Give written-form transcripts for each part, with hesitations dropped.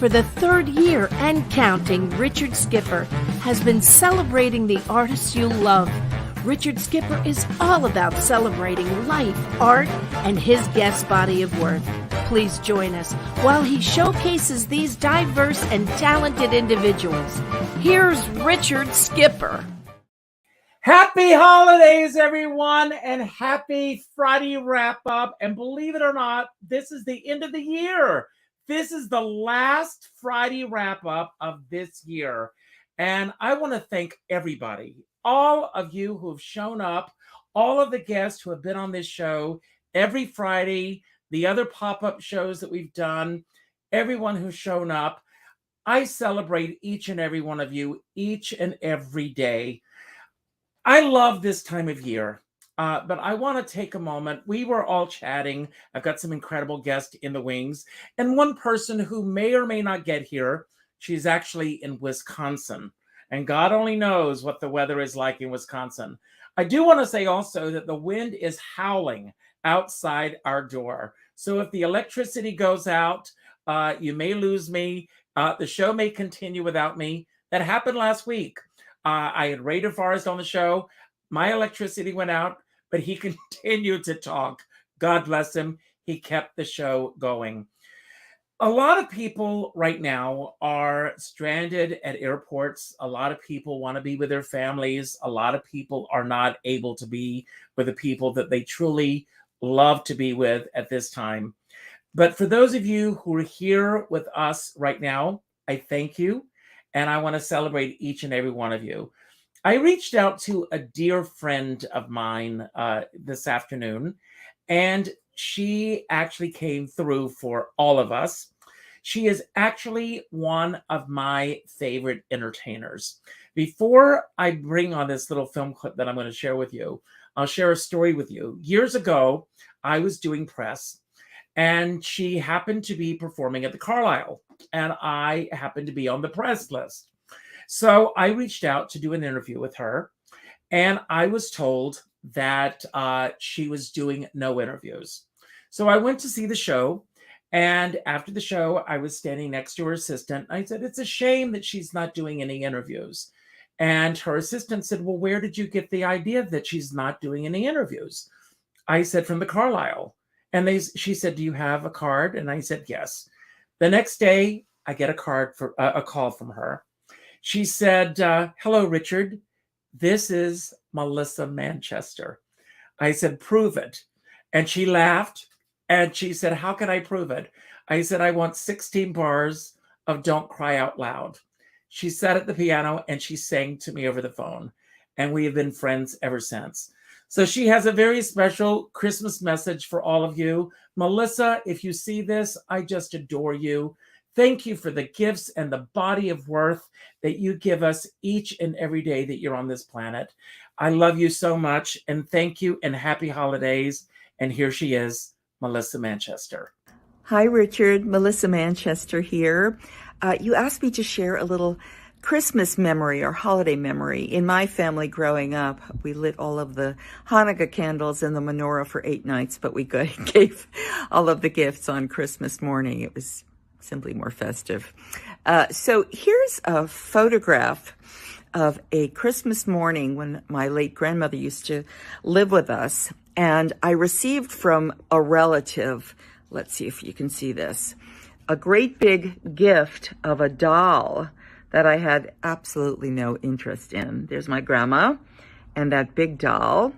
For the third year and counting, Richard Skipper has been celebrating the artists you love. Richard Skipper is all about celebrating life, art, and his guest body of work. Please join us while he showcases these diverse and talented individuals. Here's Richard Skipper. Happy holidays, everyone, and happy Friday wrap-up. And believe it or not, this is the end of the year. This is the last Friday wrap-up of this year. And I want to thank everybody, all of you who have shown up, all of the guests who have been on this show every Friday, the other pop-up shows that we've done, everyone who's shown up. I celebrate each and every one of you each and every day. I love this time of year, but I want to take a moment. We were all chatting. I've got some incredible guests in the wings, and one person who may or may not get here, she's actually in Wisconsin, and God only knows what the weather is like in Wisconsin. I do want to say also that the wind is howling outside our door. So if the electricity goes out, you may lose me. The show may continue without me. That happened last week. I had Ray DeForest on the show. My electricity went out, but he continued to talk. God bless him. He kept the show going. A lot of people right now are stranded at airports. A lot of people want to be with their families. A lot of people are not able to be with the people that they truly love to be with at this time. But for those of you who are here with us right now, I thank you. And I want to celebrate each and every one of you. I reached out to a dear friend of mine this afternoon, and she actually came through for all of us. She is actually one of my favorite entertainers. Before I bring on this little film clip that I'm going to share with you, I'll share a story with you. Years ago, I was doing press, and she happened to be performing at the Carlisle, and I happened to be on the press list. So I reached out to do an interview with her, and I was told that she was doing no interviews. So I went to see the show, and after the show, I was standing next to her assistant. I said, it's a shame that she's not doing any interviews. And her assistant said, well, where did you get the idea that she's not doing any interviews? I said, from the Carlisle. And she said, do you have a card? And I said, yes. The next day, I get a call from her. She said, hello, Richard. This is Melissa Manchester. I said, prove it. And she laughed, and she said, how can I prove it? I said, I want 16 bars of Don't Cry Out Loud. She sat at the piano, and she sang to me over the phone. And we have been friends ever since. So she has a very special Christmas message for all of you. Melissa, if you see this, I just adore you. Thank you for the gifts and the body of worth that you give us each and every day that you're on this planet. I love you so much, and thank you, and happy holidays. And here she is, Melissa Manchester. Hi, Richard. Melissa Manchester here. You asked me to share a little Christmas memory or holiday memory. In my family growing up, we lit all of the Hanukkah candles in the menorah for 8 nights, but we gave all of the gifts on Christmas morning. It was simply more festive. So here's a photograph of a Christmas morning when my late grandmother used to live with us. And I received from a relative, let's see if you can see this, a great big gift of a doll that I had absolutely no interest in. There's my grandma and that big doll.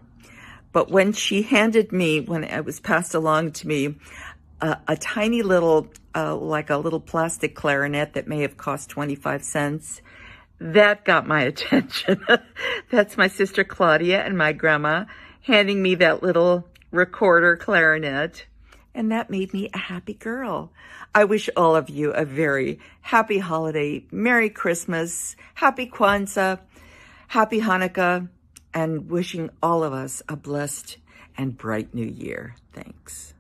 But when she handed me, when it was passed along to me, a tiny little, like a little plastic clarinet that may have cost 25 cents, that got my attention. That's my sister Claudia and my grandma handing me that little recorder clarinet. And that made me a happy girl. I wish all of you a very happy holiday, Merry Christmas, Happy Kwanzaa, Happy Hanukkah, and wishing all of us a blessed and bright new year. Thanks.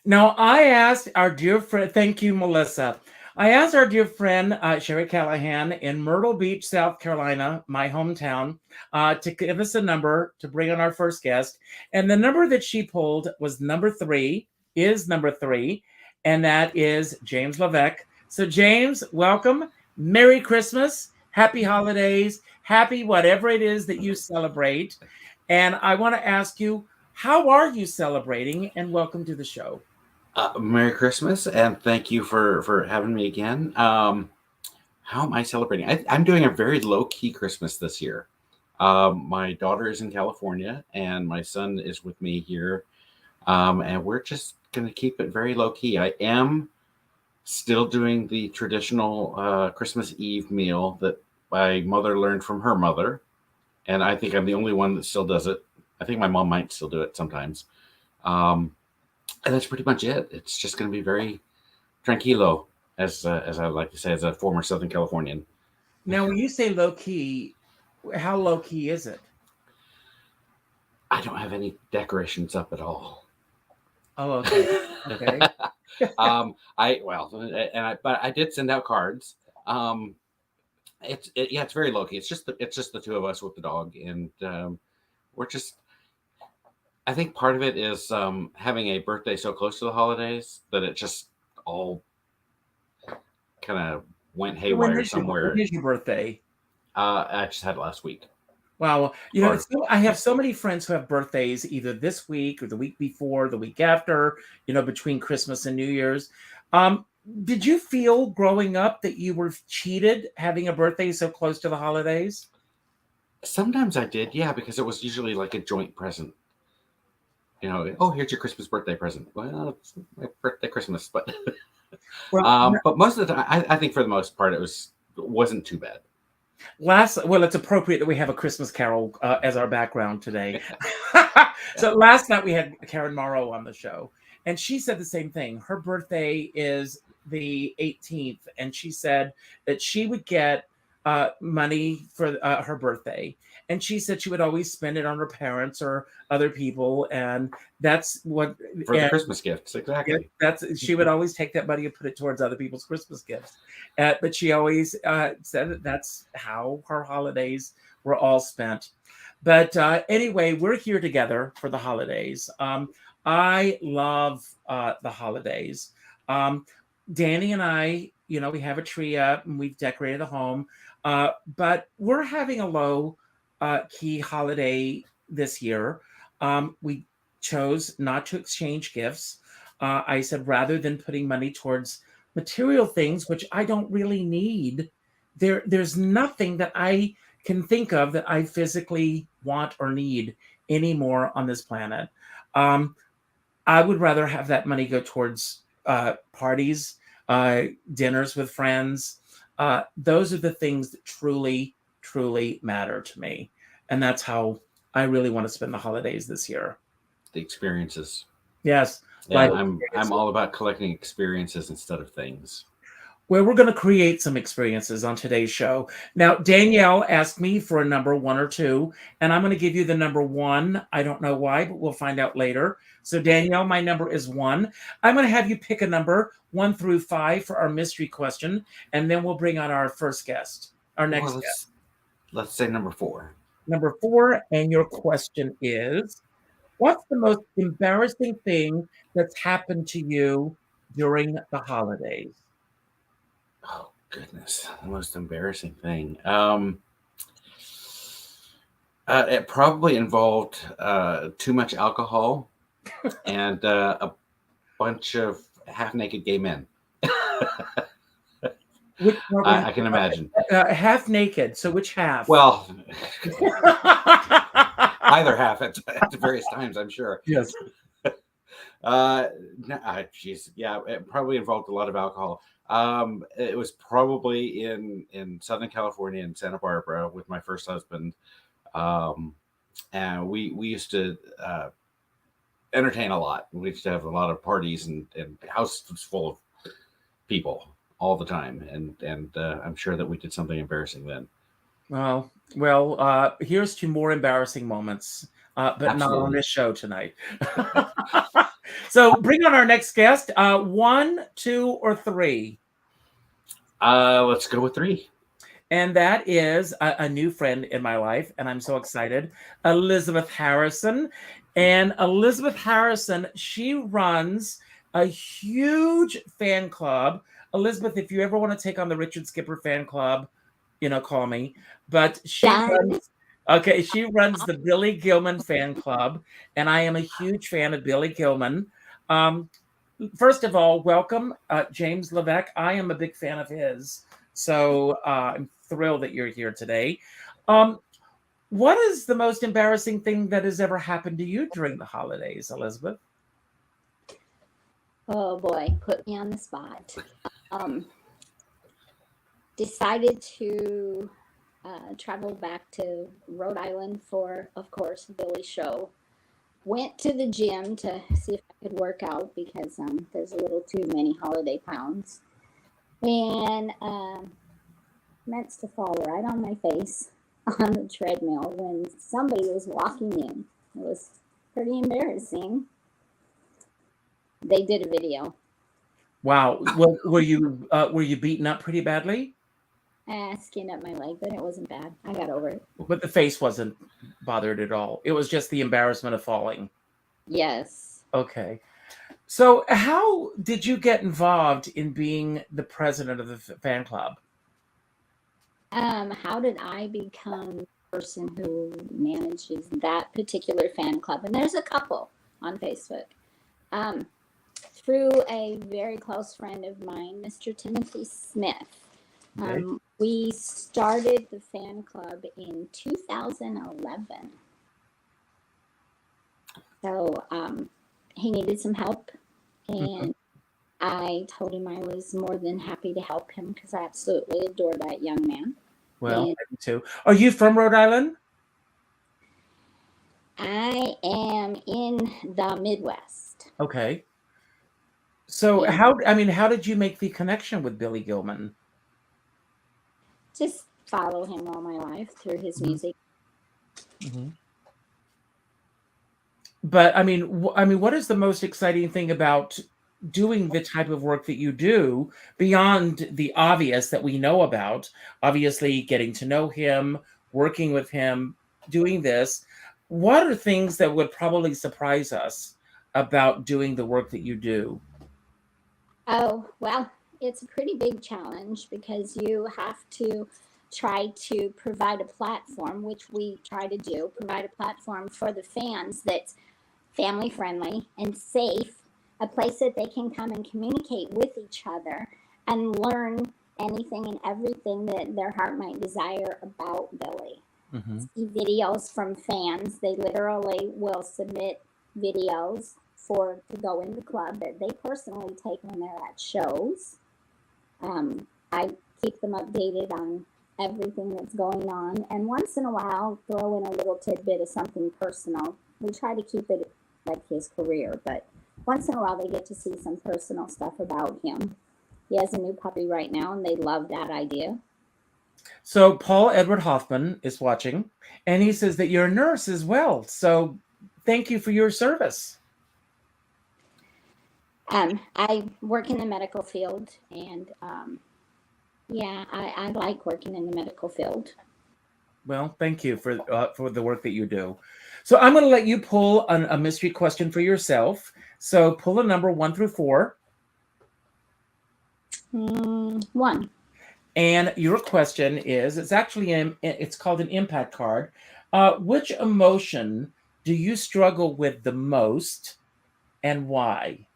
Now, I asked our dear friend, thank you, Melissa. I asked our dear friend, Sherry Callahan in Myrtle Beach, South Carolina, my hometown, to give us a number to bring on our first guest. And the number that she pulled was number 3, is number 3. and that is James Levesque. So, James, welcome. Merry Christmas. Happy holidays. Happy whatever it is that you celebrate. And I want to ask you, how are you celebrating? And welcome to the show. Merry Christmas, and thank you for having me again. How am I celebrating? I'm doing a very low-key Christmas this year. My daughter is in California, and my son is with me here. And we're just going to keep it very low-key. I am still doing the traditional Christmas Eve meal that my mother learned from her mother. And I think I'm the only one that still does it. I think my mom might still do it sometimes. And that's pretty much it. It's just going to be very tranquilo, as I like to say, as a former Southern Californian. Now, when you say low-key, how low-key is it? I don't have any decorations up at all. Oh, okay. Okay. But I did send out cards. It's very low key. It's just the two of us with the dog, and we're just. I think part of it is having a birthday so close to the holidays that it just all kind of went haywire somewhere. When is your birthday? I just had it last week. Wow. You know, I have so many friends who have birthdays either this week or the week before, the week after, you know, between Christmas and New Year's. Did you feel growing up that you were cheated having a birthday so close to the holidays? Sometimes I did, yeah, because it was usually like a joint present. You know, oh, here's your Christmas birthday present. Well, it's my birthday Christmas, but but most of the time, I think for the most part, it wasn't too bad. It's appropriate that we have a Christmas Carol as our background today. So last night we had Karen Morrow on the show, and she said the same thing. Her birthday is the 18th, and she said that she would get money for her birthday, and she said she would always spend it on her parents or other people, and that's what for the Christmas gifts, exactly. She would always take that money and put it towards other people's Christmas gifts, but she always said that's how her holidays were all spent. But anyway, we're here together for the holidays. I love the holidays. Danny and I, you know, we have a tree up and we've decorated the home, but we're having a low key holiday this year. We chose not to exchange gifts. I said rather than putting money towards material things, which I don't really need, there's nothing that I can think of that I physically want or need anymore on this planet. I would rather have that money go towards parties, dinners with friends. Those are the things that truly, truly matter to me. And that's how I really want to spend the holidays this year. The experiences. Yes. Yeah, I'm all about collecting experiences instead of things. Well, we're going to create some experiences on today's show. Now, Danielle asked me for a number 1 or 2, and I'm going to give you the number 1. I don't know why, but we'll find out later. So, Danielle, my number is 1. I'm going to have you pick a number 1 through 5 for our mystery question, and then we'll bring on our first guest, our next guest. Let's say number 4. Number 4, and your question is, what's the most embarrassing thing that's happened to you during the holidays? Oh, goodness. The most embarrassing thing. It probably involved too much alcohol and a bunch of half-naked gay men. I can imagine. Half naked. So which half? Well, either half at various times, I'm sure. Yes. Yeah, it probably involved a lot of alcohol. It was probably in Southern California in Santa Barbara with my first husband. And we used to entertain a lot. We used to have a lot of parties and houses full of people all the time. And I'm sure that we did something embarrassing then. Well, here's 2 more embarrassing moments, but Absolutely. Not on this show tonight. So bring on our next guest. 1, 2, or 3? Let's go with 3. And that is a new friend in my life, and I'm so excited. Elizabeth Harrison. And Elizabeth Harrison, she runs a huge fan club. Elizabeth, if you ever want to take on the Richard Skipper fan club, call me. But Done. she runs the Billy Gilman fan club, and I am a huge fan of Billy Gilman. First of all, welcome, James Levesque. I am a big fan of his, so I'm thrilled that you're here today. What is the most embarrassing thing that has ever happened to you during the holidays, Elizabeth? Oh boy, put me on the spot. Decided to travel back to Rhode Island for, of course, Billy's show. Went to the gym to see if I could work out because there's a little too many holiday pounds. And meant to fall right on my face on the treadmill when somebody was walking in. It was pretty embarrassing. They did a video. Wow. Well, were you beaten up pretty badly? Skinned up my leg, but it wasn't bad. I got over it. But the face wasn't bothered at all. It was just the embarrassment of falling. Yes. Okay. So how did you get involved in being the president of the fan club? How did I become the person who manages that particular fan club? And there's a couple on Facebook. Through a very close friend of mine, Mr. Timothy Smith. Okay. We started the fan club in 2011. So he needed some help, and I told him I was more than happy to help him because I absolutely adore that young man. Well, And I do too. Are you from Rhode Island? I am in the Midwest. Okay. So Yeah. how did you make the connection with Billy Gilman? Just follow him all my life through his music. Mm-hmm. But what is the most exciting thing about doing the type of work that you do beyond the obvious that we know about? Obviously, getting to know him, working with him, doing this. What are things that would probably surprise us about doing the work that you do? Oh, well, it's a pretty big challenge because you have to try to provide a platform, which we try to do, provide a platform for the fans that's family friendly and safe, a place that they can come and communicate with each other and learn anything and everything that their heart might desire about Billy. Mm-hmm. See videos from fans. They literally will submit videos to go in the club that they personally take when they're at shows. I keep them updated on everything that's going on, and once in a while throw in a little tidbit of something personal. We try to keep it like his career, but once in a while they get to see some personal stuff about him. He has a new puppy right now, and they love that idea. So Paul Edward Hoffman is watching, and he says that you're a nurse as well. So thank you for your service. I work in the medical field, and I like working in the medical field. Well, thank you for the work that you do. So I'm going to let you pull a mystery question for yourself. So pull a number 1 through 4. 1. And your question is, it's called an impact card. Which emotion do you struggle with the most, and why?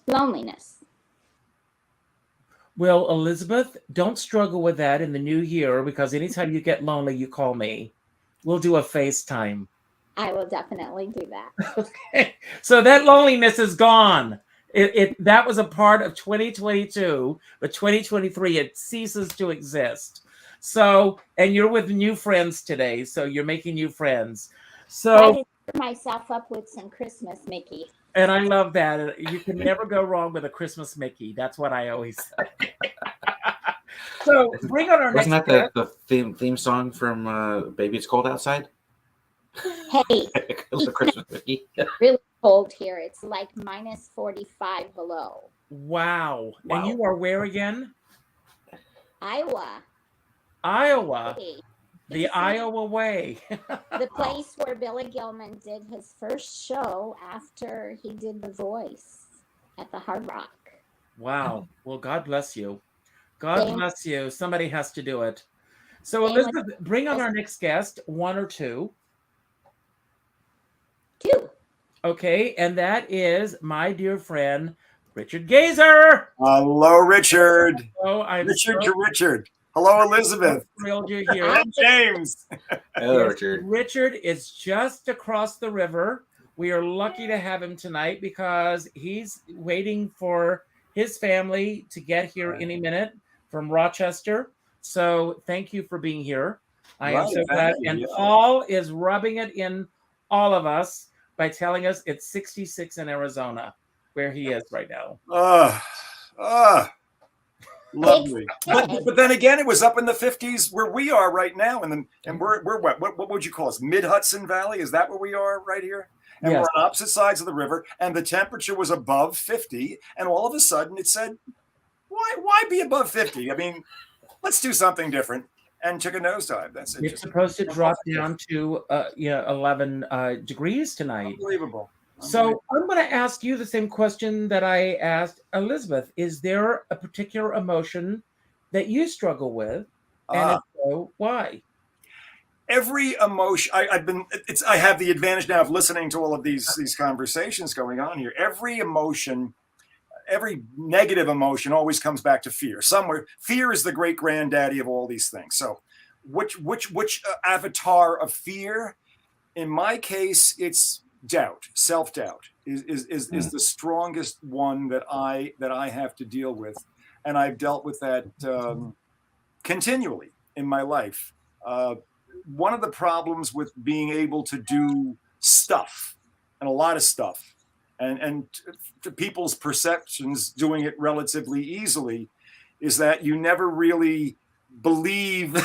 Loneliness. Well, Elizabeth, don't struggle with that in the new year, because anytime you get lonely, you call me. We'll do a FaceTime. I will definitely do that. Okay. So that loneliness is gone. That was a part of 2022, but 2023, it ceases to exist. So, and you're with new friends today, so you're making new friends. So I just put myself up with some Christmas Mickey. And I love that. You can never go wrong with a Christmas Mickey. That's what I always say. So bring on our next. Wasn't that the theme song from Baby It's Cold Outside? Hey, The Christmas Mickey. really cold here. It's like minus 45 below. Wow. Wow. And you are where again? Iowa. Iowa. Hey. The Iowa way. The place where Billy Gilman did his first show after he did The Voice at the Hard Rock. Wow. Well, God bless you. God Same, bless you. Somebody has to do it. So, same with Elizabeth, bring on our next guest, one or two. two. Okay. And that is my dear friend, Richard Gazer. Hello, Richard. Oh, I'm Richard so to Richard. Hello, Elizabeth. thrilled you're here. Hello, James. Hello, Yes, Richard. Richard is just across the river. We are lucky to have him tonight because he's waiting for his family to get here any minute from Rochester. So thank you for being here. I am Right, so thank glad. you, And yeah. Paul is rubbing it in all of us by telling us it's 66 in Arizona, where he is right now. Lovely. But then again, it was up in the 50s where we are right now, and we're what would you call us? Mid Hudson Valley? Is that where we are right here? And Yes. we're on opposite sides of the river, and the temperature was above 50, and all of a sudden it said, "Why be above 50? I mean, let's do something different." And took a nosedive. That's It's interesting. supposed to drop down to 11 degrees tonight. Unbelievable. So I'm going to ask you the same question that I asked Elizabeth. Is there a particular emotion that you struggle with? And if so, why? Every emotion I have the advantage now of listening to all of these conversations going on here. Every emotion, every negative emotion always comes back to fear. Somewhere, fear is the great granddaddy of all these things. So which avatar of fear? In my case, it's doubt. Self-doubt is the strongest one that I have to deal with, and I've dealt with that continually in my life. One of the problems with being able to do stuff, and a lot of stuff, and to people's perceptions doing it relatively easily, is that you never really believe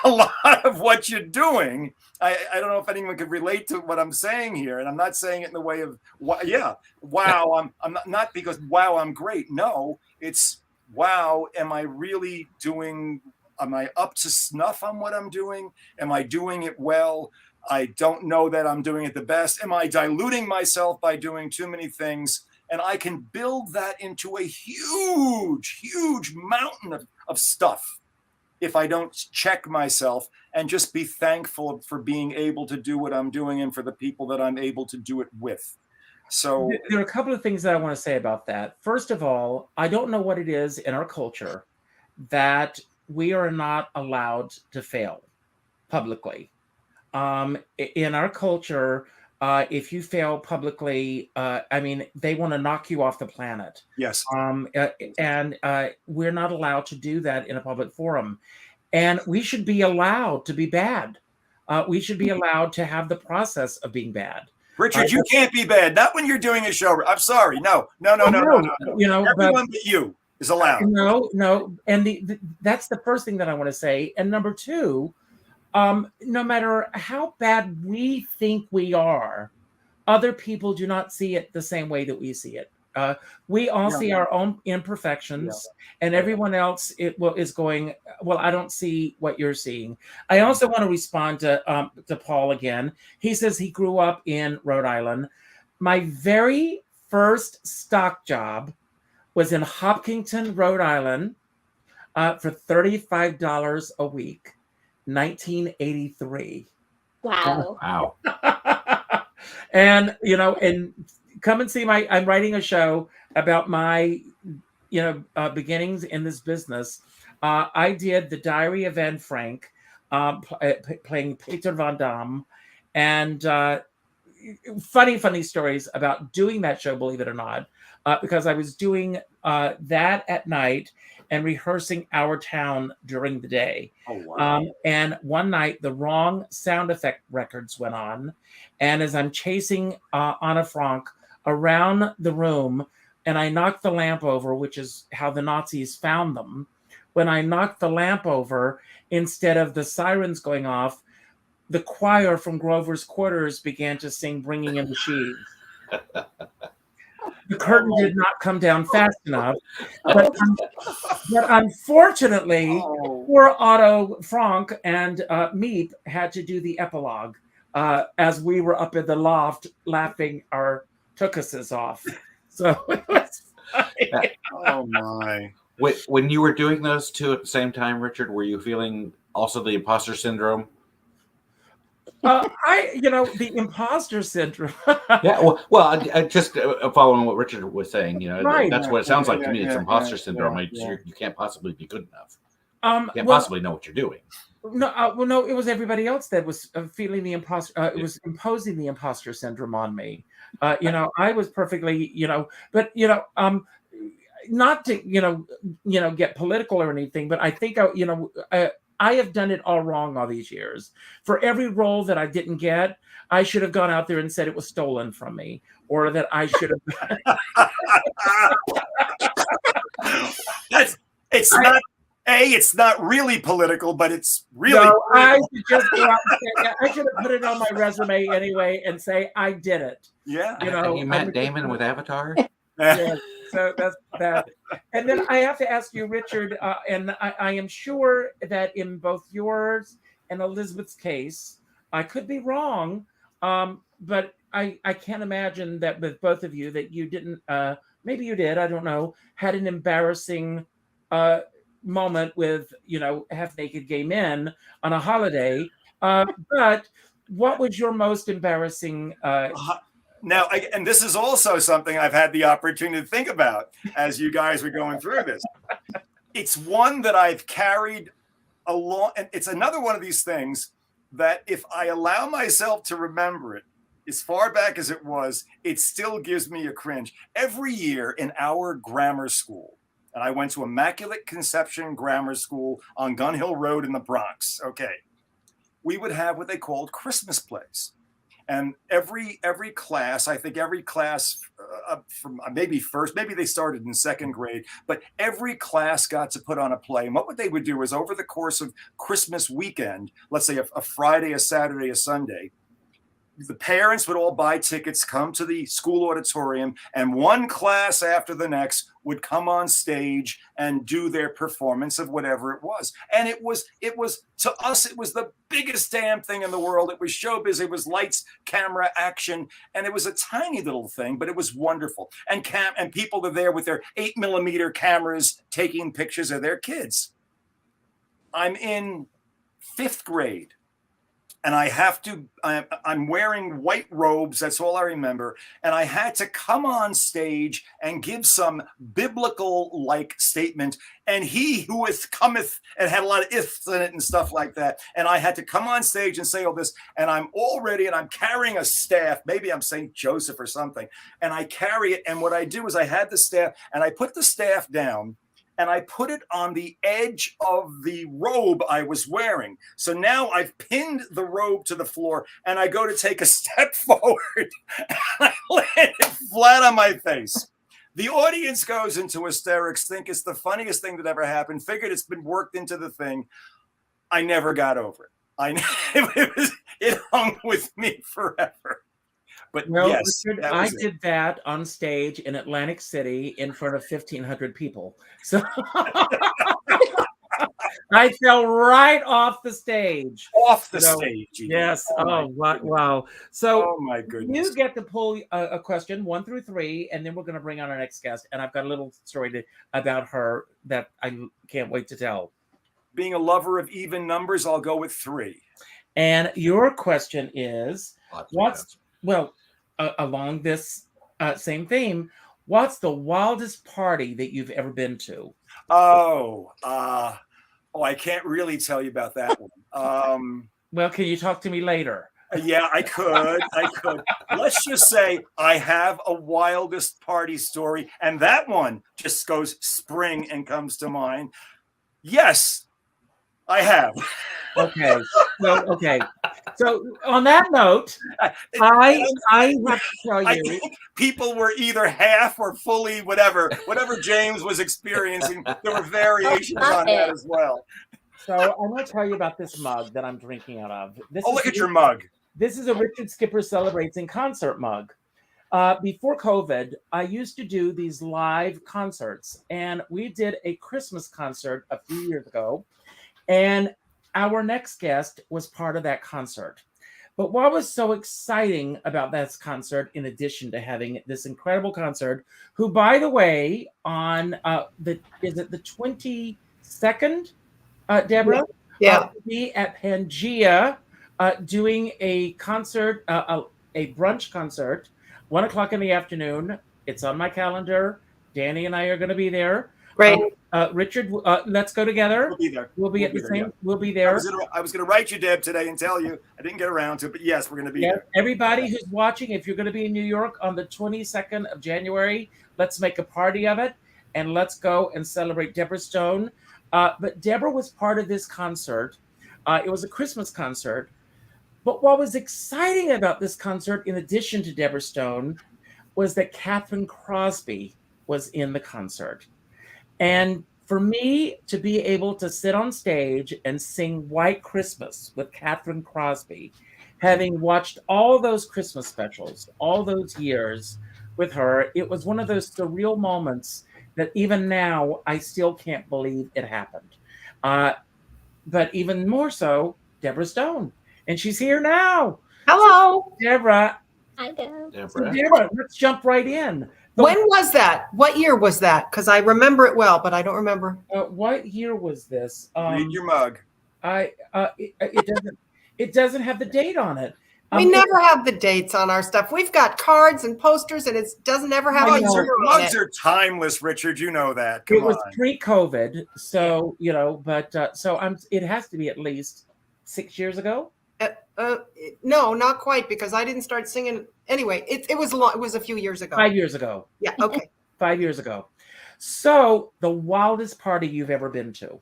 a lot of what you're doing. I don't know if anyone could relate to what I'm saying here, and I'm not saying it in the way of wow, I'm not because wow, I'm great. No, it's wow, am I really doing? Am I up to snuff on what I'm doing? Am I doing it well? I don't know that I'm doing it the best. Am I diluting myself by doing too many things? And I can build that into a huge, huge mountain of stuff if I don't check myself and just be thankful for being able to do what I'm doing and for the people that I'm able to do it with. So there are a couple of things that I want to say about that. First of all, I don't know what it is in our culture that we are not allowed to fail publicly. In our culture, if you fail publicly, they want to knock you off the planet. Yes. And we're not allowed to do that in a public forum. And we should be allowed to be bad. We should be allowed to have the process of being bad. Richard, you can't be bad. Not when you're doing a show. I'm sorry. No. You know, everyone but you is allowed. No. And that's the first thing that I want to say. And number two, no matter how bad we think we are, other people do not see it the same way that we see it. We all see our own imperfections, and everyone else is going, well, I don't see what you're seeing. I also want to respond to Paul again. He says he grew up in Rhode Island. My very first stock job was in Hopkinton, Rhode Island, for $35 a week, 1983. Wow. And come and see I'm writing a show about my, beginnings in this business. I did The Diary of Anne Frank, playing Peter Van Damme, and funny stories about doing that show, believe it or not, because I was doing that at night and rehearsing Our Town during the day. Oh, wow. And one night, the wrong sound effect records went on. And as I'm chasing Anna Frank around the room, and I knocked the lamp over, which is how the Nazis found them. When I knocked the lamp over, instead of the sirens going off, the choir from Grover's Quarters began to sing Bringing in the Sheaves. the curtain did not come down fast enough. But unfortunately, poor Otto Frank and Meep had to do the epilogue as we were up in the loft laughing our tuchuses off. So it was funny. Oh my. When you were doing those two at the same time, Richard, were you feeling also the imposter syndrome? The imposter syndrome. Yeah, well, just following what Richard was saying, Right. That's what it sounds like to me. It's Yeah, imposter syndrome. yeah. You can't possibly be good enough. You can't Well, possibly know what you're doing. No, it was everybody else that was feeling the imposter. It was imposing the imposter syndrome on me. I was perfectly, but not to get political or anything, but I think I have done it all wrong all these years. For every role that I didn't get, I should have gone out there and said it was stolen from me, or that I should have. It's not really political, but it's really. No, I should just go out and say, I should have put it on my resume anyway and say I did it. Yeah. You Matt Damon with Avatar. Yeah, so that's that. And then I have to ask you, Richard, and I am sure that in both yours and Elizabeth's case, I could be wrong, but I can't imagine that with both of you that you didn't, maybe you did, I don't know, had an embarrassing moment with, half-naked gay men on a holiday. But what was your most embarrassing Now, and this is also something I've had the opportunity to think about as you guys were going through this. It's one that I've carried along, and it's another one of these things that if I allow myself to remember it, as far back as it was, it still gives me a cringe. Every year in our grammar school, and I went to Immaculate Conception Grammar School on Gun Hill Road in the Bronx, okay, we would have what they called Christmas plays. And every class, I think every class from maybe first, maybe they started in second grade, but every class got to put on a play. And what they would do is over the course of Christmas weekend, let's say a Friday, a Saturday, a Sunday, the parents would all buy tickets, come to the school auditorium, and one class after the next would come on stage and do their performance of whatever it was. And it was to us, it was the biggest damn thing in the world. It was showbiz, it was lights, camera, action, and it was a tiny little thing, but it was wonderful. And people are there with their 8mm cameras taking pictures of their kids. I'm in 5th grade. And I'm wearing white robes. That's all I remember. And I had to come on stage and give some biblical-like statement. And he who cometh, and had a lot of ifs in it and stuff like that. And I had to come on stage and say all this. And I'm carrying a staff. Maybe I'm St. Joseph or something. And I carry it. And what I do is I had the staff and I put the staff down. And I put it on the edge of the robe I was wearing. So now I've pinned the robe to the floor and I go to take a step forward and I landed flat on my face. The audience goes into hysterics, think it's the funniest thing that ever happened, figured it's been worked into the thing. I never got over it. It hung with me forever. But well, yes, Richard, I did that on stage in Atlantic City in front of 1,500 people. So I fell right off the stage. Stage. Yes. Wow. So oh my goodness. You get to pull a question 1 through 3, and then we're going to bring on our next guest. And I've got a little story about her that I can't wait to tell. Being a lover of even numbers, I'll go with 3. And your question is, along this same theme, what's the wildest party that you've ever been to? I can't really tell you about that one. Well, can you talk to me later? Yeah, I could. Let's just say I have a wildest party story, and that one just goes spring and comes to mind. Yes, I have. Okay. So on that note, I have to tell you, I think people were either half or fully whatever James was experiencing. There were variations on that as well. So I'm going to tell you about this mug that I'm drinking out of. Look at your mug. This is a Richard Skipper Celebrates in Concert mug. Before COVID, I used to do these live concerts, and we did a Christmas concert a few years ago, and our next guest was part of that concert. But what was so exciting about that concert, in addition to having this incredible concert, who, by the way, on is it the 22nd, Deborah? Yeah. Be at Pangea doing a concert, a brunch concert, 1 o'clock in the afternoon. It's on my calendar. Danny and I are going to be there. Great. Richard, let's go together. We'll be there. We'll be We'll at be the there, same. yeah. We'll be there. I was gonna write you, Deb, today and tell you. I didn't get around to it, but yes, we're gonna be there. Everybody who's watching, if you're going to be in New York on the 22nd of January, let's make a party of it, and let's go and celebrate Deborah Stone. But Deborah was part of this concert. It was a Christmas concert. But what was exciting about this concert, in addition to Deborah Stone, was that Catherine Crosby was in the concert. And for me to be able to sit on stage and sing White Christmas with Catherine Crosby, having watched all those Christmas specials, all those years with her, it was one of those surreal moments that even now I still can't believe it happened. But even more so, Deborah Stone. And she's here now. Hello. Deborah. I do. Deborah, let's jump right in. When was that? What year was that? Because I remember it well, but I don't remember. What year was this? Read your mug. It doesn't have the date on it. We never have the dates on our stuff. We've got cards and posters, and it doesn't ever have a year on Mugs it. are timeless, Richard. You know that. It Come was on. pre-COVID, so it has to be at least 6 years ago. No, not quite, because I didn't start singing. Anyway, it was long. It was a few years ago. 5 years ago. Yeah. Okay. 5 years ago. So the wildest party you've ever been to?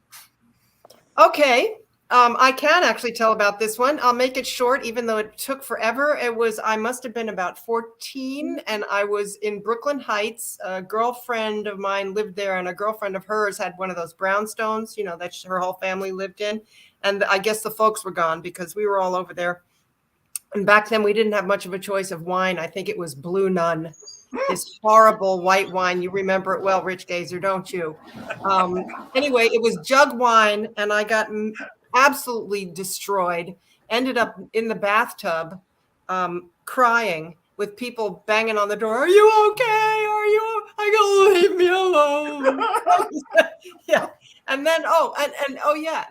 Okay. I can actually tell about this one. I'll make it short, even though it took forever. I must have been about 14, and I was in Brooklyn Heights. A girlfriend of mine lived there, and a girlfriend of hers had one of those brownstones, that her whole family lived in. And I guess the folks were gone because we were all over there. And back then we didn't have much of a choice of wine. I think it was Blue Nun, this horrible white wine. You remember it well, Rich Gazer, don't you? Anyway, it was jug wine, and I got absolutely destroyed. Ended up in the bathtub crying with people banging on the door. Are you okay? I go, leave me alone. Yeah. And then,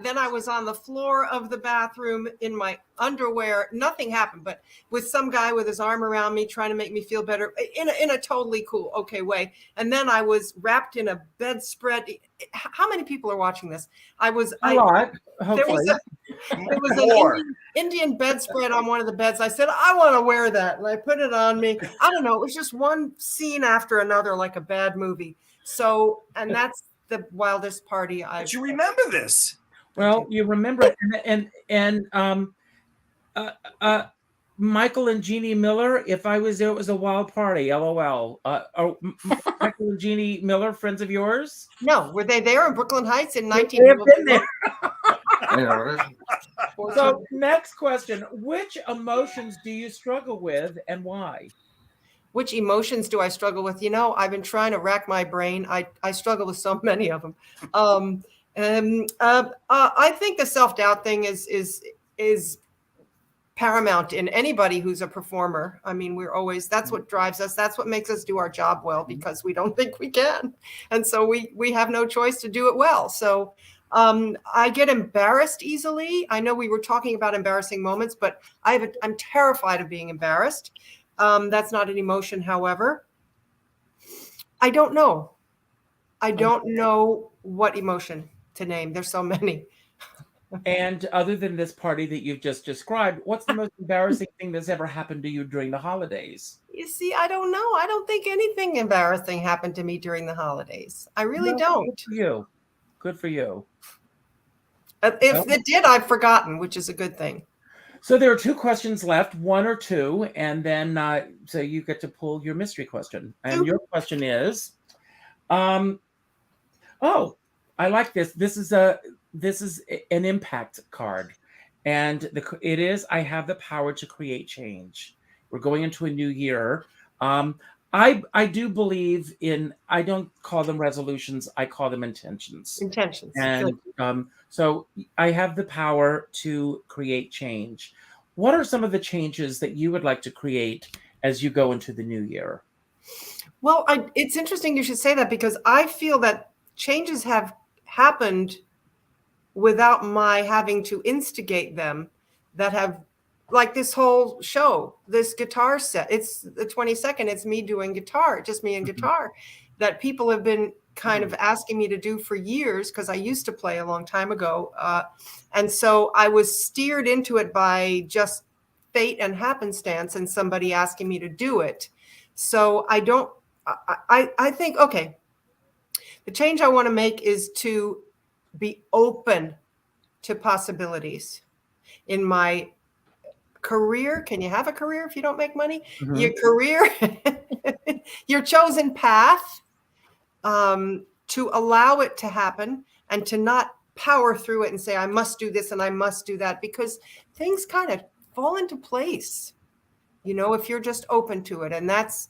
then I was on the floor of the bathroom in my underwear. Nothing happened, but with some guy with his arm around me trying to make me feel better in a totally cool, okay way. And then I was wrapped in a bedspread. How many people are watching this? A lot, hopefully. There was an Indian bedspread on one of the beds. I said, I want to wear that. And I put it on me. I don't know. It was just one scene after another, like a bad movie. So, and that's the wildest party But you remember this? Well, you remember it, and Michael and Jeannie Miller. If I was there, it was a wild party. LOL. Michael and Jeannie Miller, friends of yours? No, were they there in Brooklyn Heights in They have been there. 19? So, next question: which emotions do you struggle with, and why? Which emotions do I struggle with? I've been trying to rack my brain. I struggle with so many of them. I think the self-doubt thing is paramount in anybody who's a performer. I mean, that's what drives us. That's what makes us do our job well, because we don't think we can. And so we have no choice to do it well. So I get embarrassed easily. I know we were talking about embarrassing moments, but I'm terrified of being embarrassed. That's not an emotion, however. I don't know. I don't know what emotion to name. There's so many. And other than this party that you've just described, what's the most embarrassing thing that's ever happened to you during the holidays? You see, I don't know. I don't think anything embarrassing happened to me during the holidays. I really don't. Good for you. Good for you. If it did, I've forgotten, which is a good thing. So there are two questions left, one or two, and then so you get to pull your mystery question. And your question is, I like this. This is an impact card, and it is, I have the power to create change. We're going into a new year. I do believe in, I don't call them resolutions, I call them intentions. Intentions. And so I have the power to create change. What are some of the changes that you would like to create as you go into the new year? Well, it's interesting you should say that, because I feel that changes have happened without my having to instigate them, that have, like this whole show, this guitar set, it's the 22nd, it's me doing guitar, just me and guitar, that people have been kind of asking me to do for years, because I used to play a long time ago. And so I was steered into it by just fate and happenstance and somebody asking me to do it. So I think, okay, the change I want to make is to be open to possibilities in my career. Can you have a career if you don't make money? Mm-hmm. Your career, your chosen path, to allow it to happen and to not power through it and say, I must do this and I must do that, because things kind of fall into place, if you're just open to it. And that's,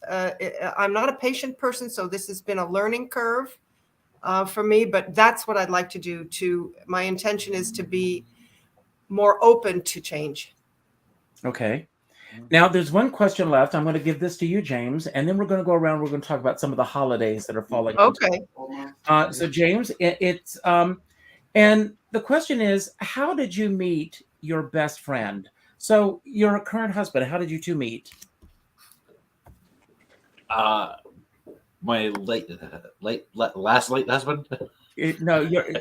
I'm not a patient person, so this has been a learning curve for me, but that's what I'd like to do. My intention is to be more open to change. Okay. Now there's one question left. I'm going to give this to you, James, and then we're going to go around. We're going to talk about some of the holidays that are falling. Okay. So James, it's and the question is, how did you meet your best friend? So your current husband, how did you two meet? My last late husband. No, you're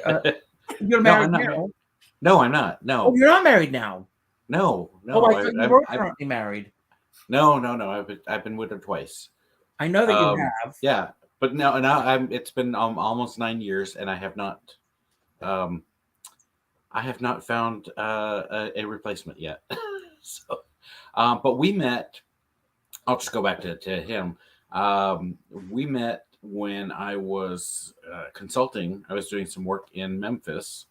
No, married I'm not. now. No, I'm not. No. Oh, you're not married now. No. Oh, I thought you were currently married. No. I've been widowed twice. I know that you have. Yeah, but now it's been almost 9 years, and I have not found a replacement yet. So, but we met. I'll just go back to him. We met when I was consulting. I was doing some work in Memphis.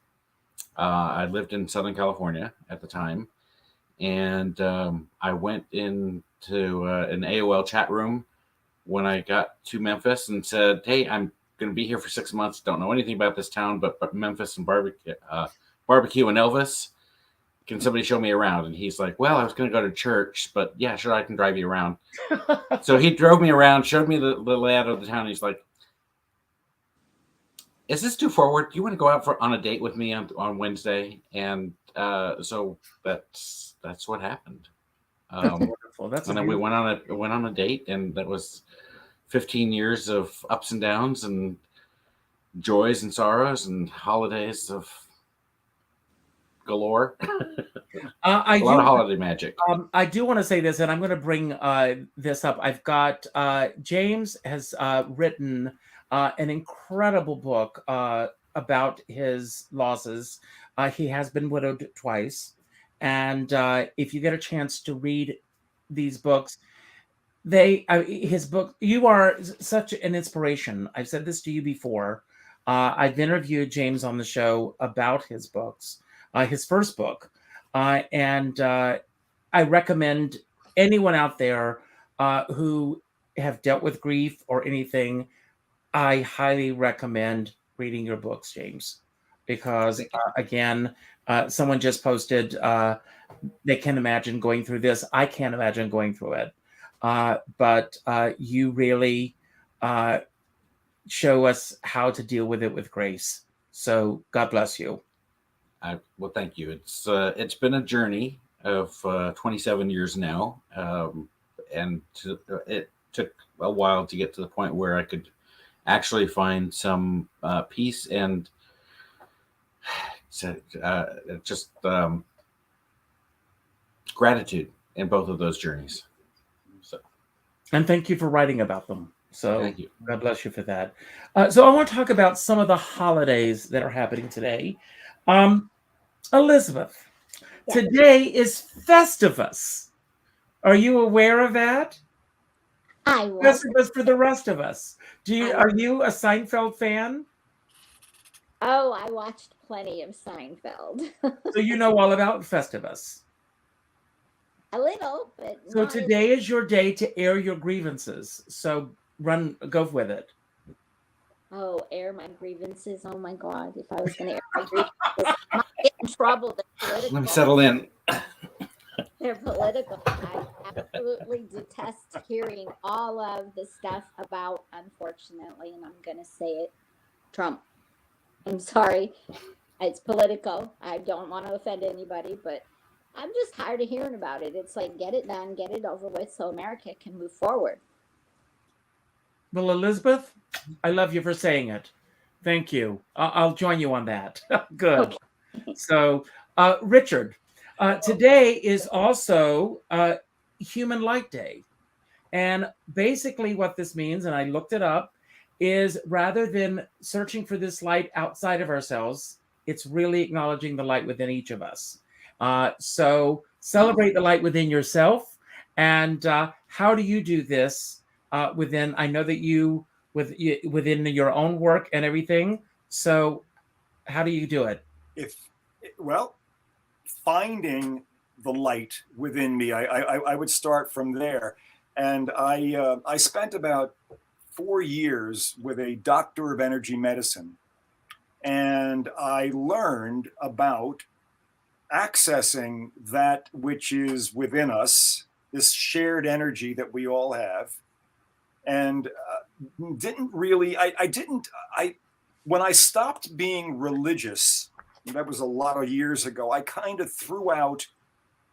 I lived in Southern California at the time, and I went into an AOL chat room when I got to Memphis and said, "Hey, I'm going to be here for 6 months. Don't know anything about this town, but Memphis and barbecue and Elvis. Can somebody show me around?" And he's like, "Well, I was going to go to church, but yeah, sure, I can drive you around." So he drove me around, showed me the layout of the town. He's like, "Is this too forward? Do you want to go out on a date with me on Wednesday?" And so that's what happened. That's wonderful. And then we went on a date, and that was 15 years of ups and downs and joys and sorrows and holidays of galore. A lot of holiday magic. I do want to say this, and I'm going to bring this up. I've got James has written an incredible book about his losses. He has been widowed twice, and if you get a chance to read these books, his book, you are such an inspiration. I've said this to you before. I've interviewed James on the show about his books, his first book, and I recommend anyone out there who have dealt with grief or anything, I highly recommend reading your books, James, because again, someone just posted, they can imagine going through this. I can't imagine going through it. But you really show us how to deal with it with grace. So God bless you. Well, thank you. It's been a journey of 27 years now, and it took a while to get to the point where I could actually find some peace and just gratitude in both of those journeys. So, and thank you for writing about them. So thank you. God bless you for that. So I want to talk about some of the holidays that are happening today. Elizabeth, Yeah. Today is Festivus. Are you aware of that? I was. Festivus for the rest of us. Are you a Seinfeld fan? Oh, I watched plenty of Seinfeld. So you know all about Festivus. A little, but So not as- today is your day to air your grievances. So go with it. Oh, air my grievances. Oh my God. If I was going to air my grievances, I might get in trouble. They're Let me political. settle in. They're political. I absolutely detest hearing all of the stuff about, unfortunately, and I'm going to say it, Trump. I'm sorry. It's political. I don't want to offend anybody, but I'm just tired of hearing about it. It's like, get it done, get it over with so America can move forward. Well, Elizabeth, I love you for saying it. Thank you. I'll join you on that. Good. Okay. So, Richard, today is also HumanLight Day. And basically, what this means, and I looked it up, is rather than searching for this light outside of ourselves, it's really acknowledging the light within each of us. So, celebrate the light within yourself. And how do you do this within? I know that within your own work and everything. So, how do you do it? Well, finding the light within me, I would start from there. And I spent about 4 years with a doctor of energy medicine. And I learned about accessing that which is within us, this shared energy that we all have. And when I stopped being religious, that was a lot of years ago, I kind of threw out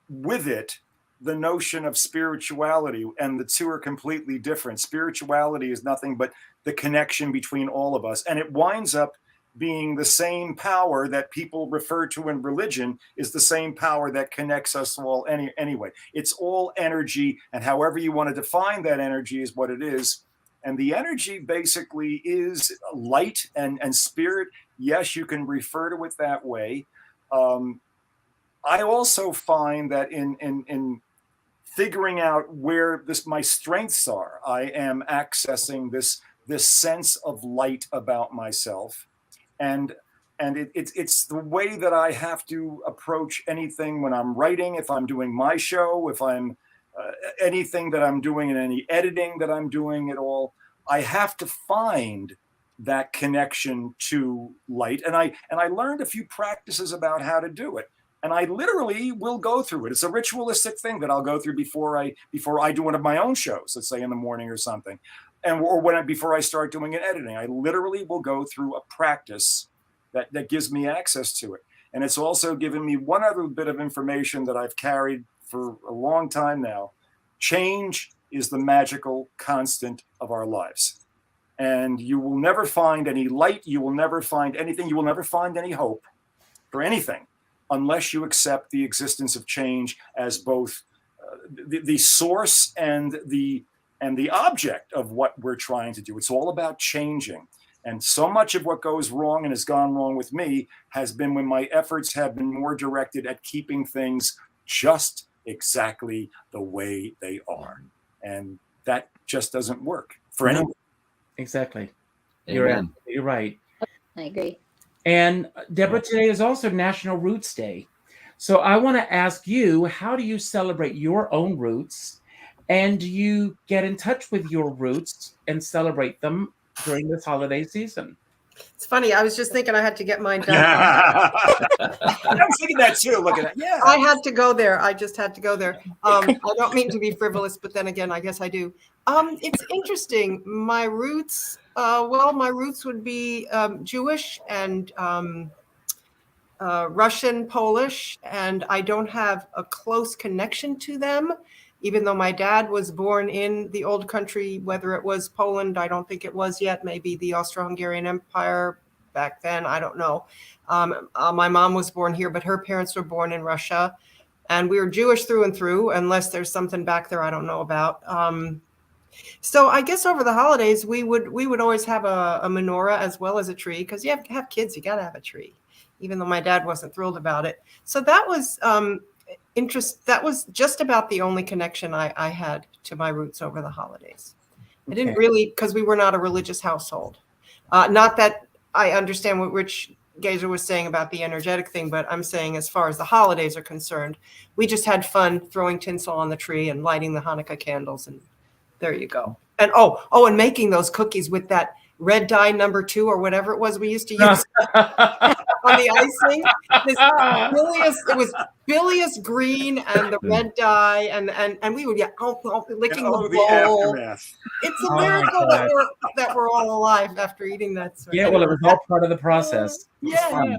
with it the notion of spirituality, and the two are completely different. Spirituality is nothing but the connection between all of us, and it winds up being the same power that people refer to in religion is the same power that connects us all anyway. It's all energy, and however you want to define that energy is what it is. And the energy basically is light and spirit. Yes, you can refer to it that way. I also find that in figuring out where my strengths are, I am accessing this sense of light about myself, and it's the way that I have to approach anything when I'm writing, if I'm doing my show, if I'm anything that I'm doing in any editing that I'm doing at all. I have to find that connection to light, and I learned a few practices about how to do it. And I literally will go through it. It's a ritualistic thing that I'll go through before I do one of my own shows, let's say in the morning or something, before I start doing an editing. I literally will go through a practice that gives me access to it. And it's also given me one other bit of information that I've carried for a long time now. Change is the magical constant of our lives. And you will never find any light. You will never find anything. You will never find any hope for anything unless you accept the existence of change as both the source and the object of what we're trying to do. It's all about changing. And so much of what goes wrong and has gone wrong with me has been when my efforts have been more directed at keeping things just exactly the way they are. And that just doesn't work for anyone. Exactly. Amen. You're right. I agree. And Deborah, today is also National Roots Day. So I want to ask you, how do you celebrate your own roots? And do you get in touch with your roots and celebrate them during this holiday season? It's funny. I was just thinking I had to get mine done. I was thinking that too, looking at, yeah. I had to go there. I just had to go there. I don't mean to be frivolous, but then again, I guess I do. It's interesting. My roots, my roots would be Jewish and Russian, Polish, and I don't have a close connection to them, even though my dad was born in the old country, whether it was Poland, I don't think it was yet, maybe the Austro-Hungarian Empire back then, I don't know. My mom was born here, but her parents were born in Russia, and we were Jewish through and through, unless there's something back there I don't know about. So I guess over the holidays, we would always have a menorah as well as a tree, because you have kids, you got to have a tree, even though my dad wasn't thrilled about it. So that was that was just about the only connection I had to my roots over the holidays. I didn't really, because we were not a religious household. Not that I understand what Rich Geisha was saying about the energetic thing, but I'm saying as far as the holidays are concerned, we just had fun throwing tinsel on the tree and lighting the Hanukkah candles, and there you go. And and making those cookies with that red dye #2 or whatever it was we used to use on the icing. It was bilious green and the red dye, and we would licking the bowl. aftermath. It's a Oh my miracle God. that we're all alive after eating that. So Yeah, well, it was all part of the process. yeah.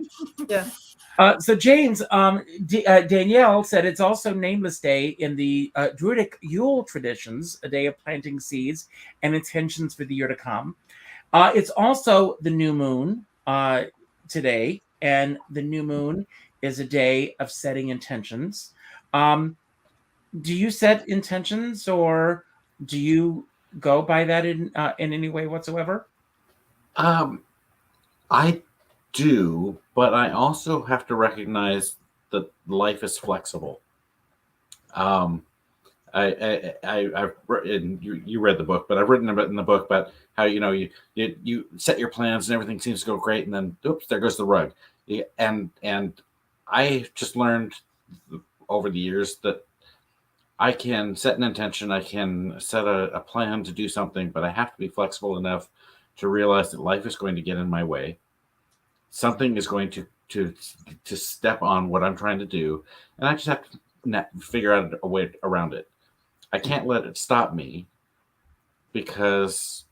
So James, Danielle said it's also Nameless Day in the Druidic Yule traditions, a day of planting seeds and intentions for the year to come. It's also the new moon today, and the new moon is a day of setting intentions. Do you set intentions, or do you go by that in any way whatsoever? I do, but I also have to recognize that life is flexible. I've written, you read the book, but I've written about in the book about how you set your plans and everything seems to go great, and then oops, there goes the rug. And I just learned over the years that I can set an intention, I can set a plan to do something, but I have to be flexible enough to realize that life is going to get in my way. Something is going to step on what I'm trying to do, and I just have to figure out a way around it. I can't let it stop me, because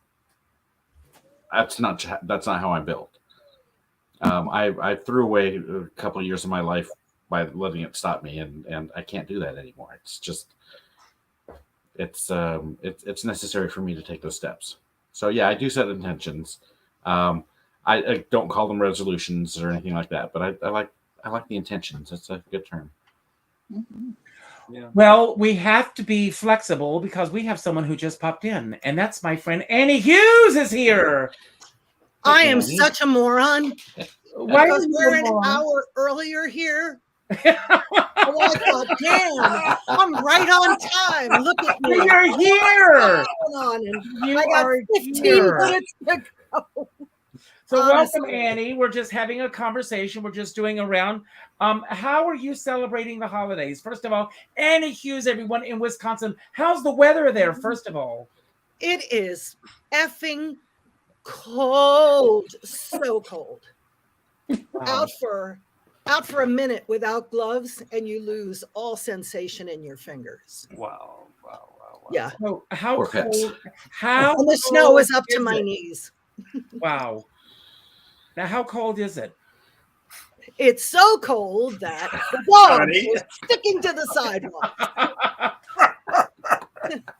that's not how I'm built. I threw away a couple of years of my life by letting it stop me, and I can't do that anymore. It's just it's necessary for me to take those steps. So yeah, I do set intentions. I don't call them resolutions or anything like that, but I like the intentions. That's a good term. Mhm. Yeah. Well, we have to be flexible because we have someone who just popped in, and that's my friend Annie Hughes is here. I am Annie? such a moron. Why Because are you we're an alone? hour earlier here. Oh, I thought, damn, I'm right on time. Look at me. You're here. Going on, and You I got are 15 here. minutes to go. So welcome, Honestly. Annie. We're just having a conversation. We're just doing a round. How are you celebrating the holidays? First of all, Annie Hughes, everyone in Wisconsin. How's the weather there, first of all? It is effing cold. So cold. Wow. Out for a minute without gloves, and you lose all sensation in your fingers. Wow. Yeah. So how Poor pets. cold? How And the snow cold is up to my it? knees. Wow. Now, how cold is it? It's so cold that the dogs Honey. are sticking to the sidewalk.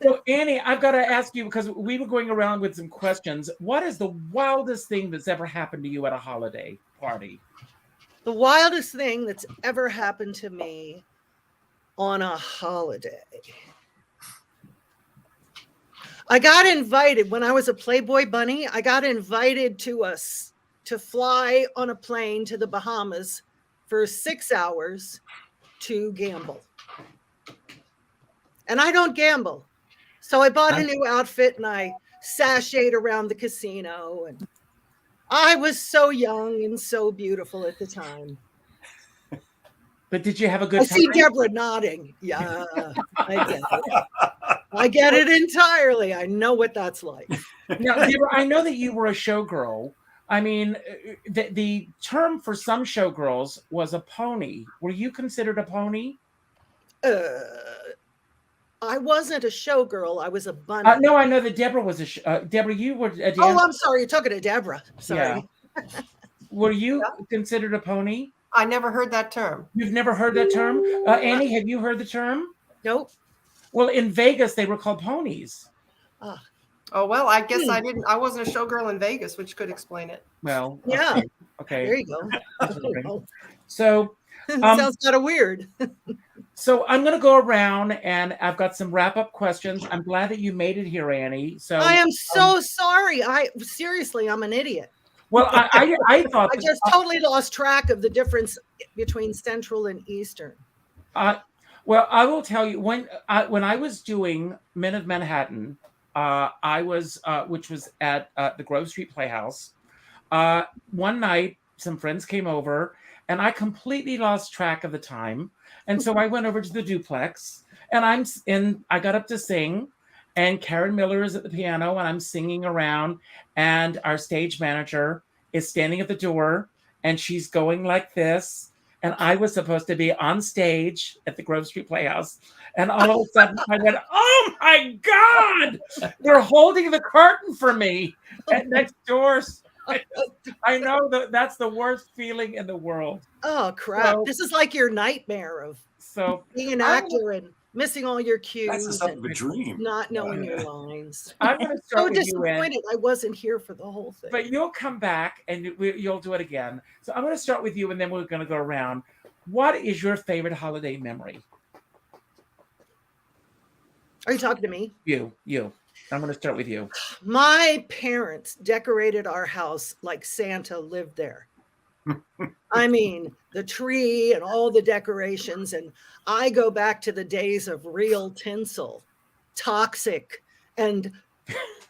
So, Annie, I've got to ask you, because we were going around with some questions. What is the wildest thing that's ever happened to you at a holiday party? The wildest thing that's ever happened to me on a holiday. I got invited when I was a Playboy bunny. I got invited to fly on a plane to the Bahamas for 6 hours to gamble. And I don't gamble. So I bought a new outfit and I sashayed around the casino, and I was so young and so beautiful at the time. But did you have a I good time? see Deborah nodding. Yeah, I get it. I get it entirely. I know what that's like. Now, Deborah, I know that you were a showgirl. I mean, the term for some showgirls was a pony. Were you considered a pony? I wasn't a showgirl. I was a bunny. No, I know that Deborah was Deborah, you were a dancer. Oh, I'm sorry. You're talking to Deborah. Sorry. Yeah. Were you considered a pony? I never heard that term. You've never heard that term? Annie, have you heard the term? Nope. Well, in Vegas, they were called ponies. Oh, well, I guess I wasn't a showgirl in Vegas, which could explain it. Well, Yeah. Okay. There you go. Okay. So, Sounds kind of weird. so I'm going to go around, and I've got some wrap-up questions. I'm glad that you made it here, Annie. So I am so sorry. Seriously, I'm an idiot. well, I thought I just totally lost track of the difference between Central and Eastern. well, I will tell you, when I was doing Men of Manhattan, I was which was at the Grove Street Playhouse. One night, some friends came over, and I completely lost track of the time. And so I went over to the duplex, and I got up to sing, and Karen Miller is at the piano, and I'm singing around, and our stage manager is standing at the door, and she's going like this. And I was supposed to be on stage at the Grove Street Playhouse. And all of a sudden I went, oh my God, they're holding the curtain for me at next door. I know that's the worst feeling in the world. Oh crap! So- This is like your nightmare of So being an actor and missing all your That's the cues stuff and of a dream. not knowing your lines. I'm going to So start with you, Ann. disappointed I wasn't here for the whole thing. But you'll come back and you'll do it again. So I'm going to start with you, and then we're going to go around. What is your favorite holiday memory? Are you talking to me? You. I'm going to start with you. My parents decorated our house like Santa lived there. I mean, the tree and all the decorations. And I go back to the days of real tinsel, toxic, and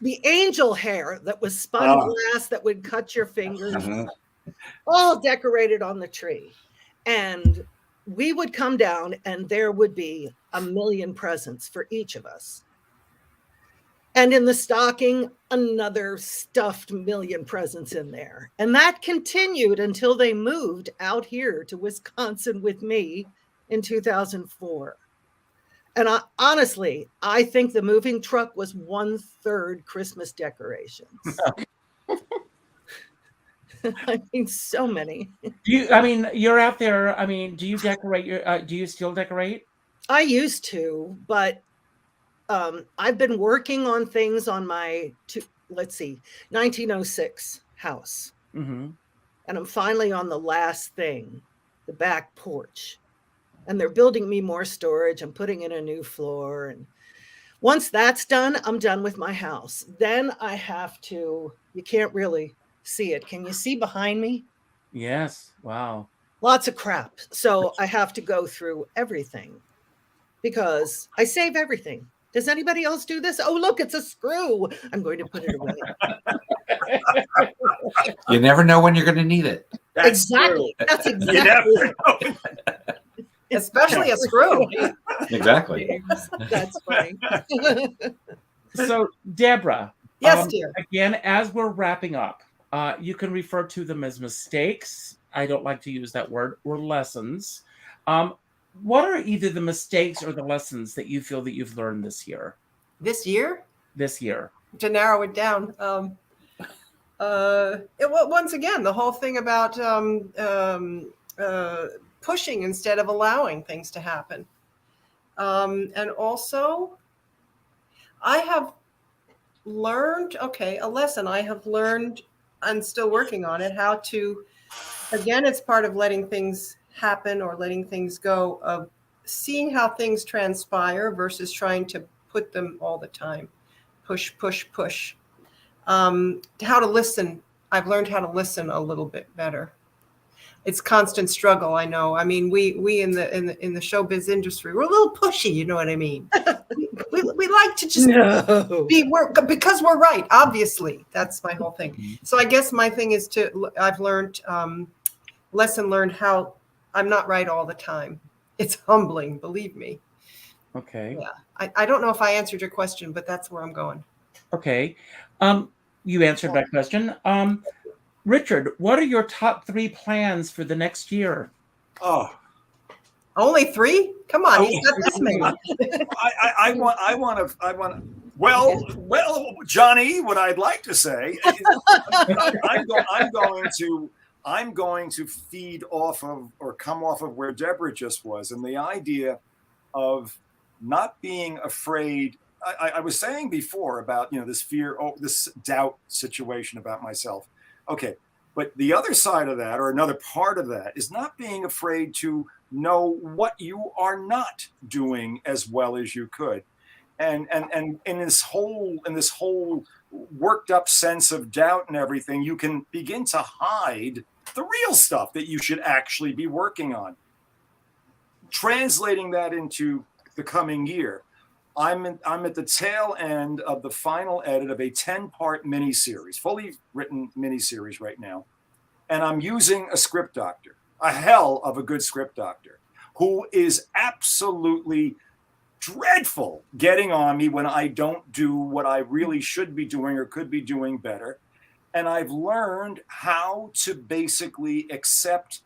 the angel hair that was spun glass that would cut your fingers, all decorated on the tree. And we would come down and there would be a million presents for each of us. And in the stocking, another stuffed million presents in there. And that continued until they moved out here to Wisconsin with me in 2004. And honestly, I think the moving truck was 1/3 Christmas decorations. I mean, so many. You're out there. I mean, do you decorate do you still decorate? I used to, but I've been working on things on my 1906 house. Mm-hmm. And I'm finally on the last thing, the back porch. And they're building me more storage. I'm putting in a new floor. And once that's done, I'm done with my house. Then I have to, you can't really see it. Can you see behind me? Yes. Wow. Lots of crap. So I have to go through everything because I save everything. Does anybody else do this? Oh, look, it's a screw. I'm going to put it away. You never know when you're going to need it. Exactly. That's exactly. Especially a screw. Exactly. That's funny. So, Deborah. Yes, dear. Again, as we're wrapping up, you can refer to them as mistakes. I don't like to use that word, or lessons. What are either the mistakes or the lessons that you feel that you've learned this year? This year? This year. To narrow it down. Once again, the whole thing about pushing instead of allowing things to happen. And also, I have learned, a lesson I have learned, I'm still working on it, how to, again, it's part of letting things happen or letting things go, of seeing how things transpire versus trying to put them all the time. Push. How to listen. I've learned how to listen a little bit better. It's constant struggle, I know. I mean, we in the showbiz industry, we're a little pushy, you know what I mean? we like to just because we're right, obviously. That's my whole thing. So I guess my thing is I've learned, lesson learned how I'm not right all the time. It's humbling, believe me. Okay. Yeah. I don't know if I answered your question, but that's where I'm going. Okay. You answered my question. Richard, what are your top 3 plans for the next year? Oh, Only 3? Come on, he's got this many. I want to. Well, Johnny, what I'd like to say, I'm going to feed off of or come off of where Deborah just was, and the idea of not being afraid. I was saying before about, this fear, this doubt situation about myself. Okay, but the other side of that, or another part of that, is not being afraid to know what you are not doing as well as you could, and in this whole worked up sense of doubt and everything, you can begin to hide the real stuff that you should actually be working on. Translating that into the coming year, I'm at the tail end of the final edit of a 10-part miniseries, fully written miniseries right now. And I'm using a script doctor, a hell of a good script doctor, who is absolutely dreadful getting on me when I don't do what I really should be doing or could be doing better. And I've learned how to basically accept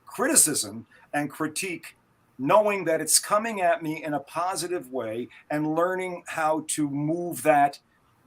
criticism and critique, knowing that it's coming at me in a positive way, and learning how to move that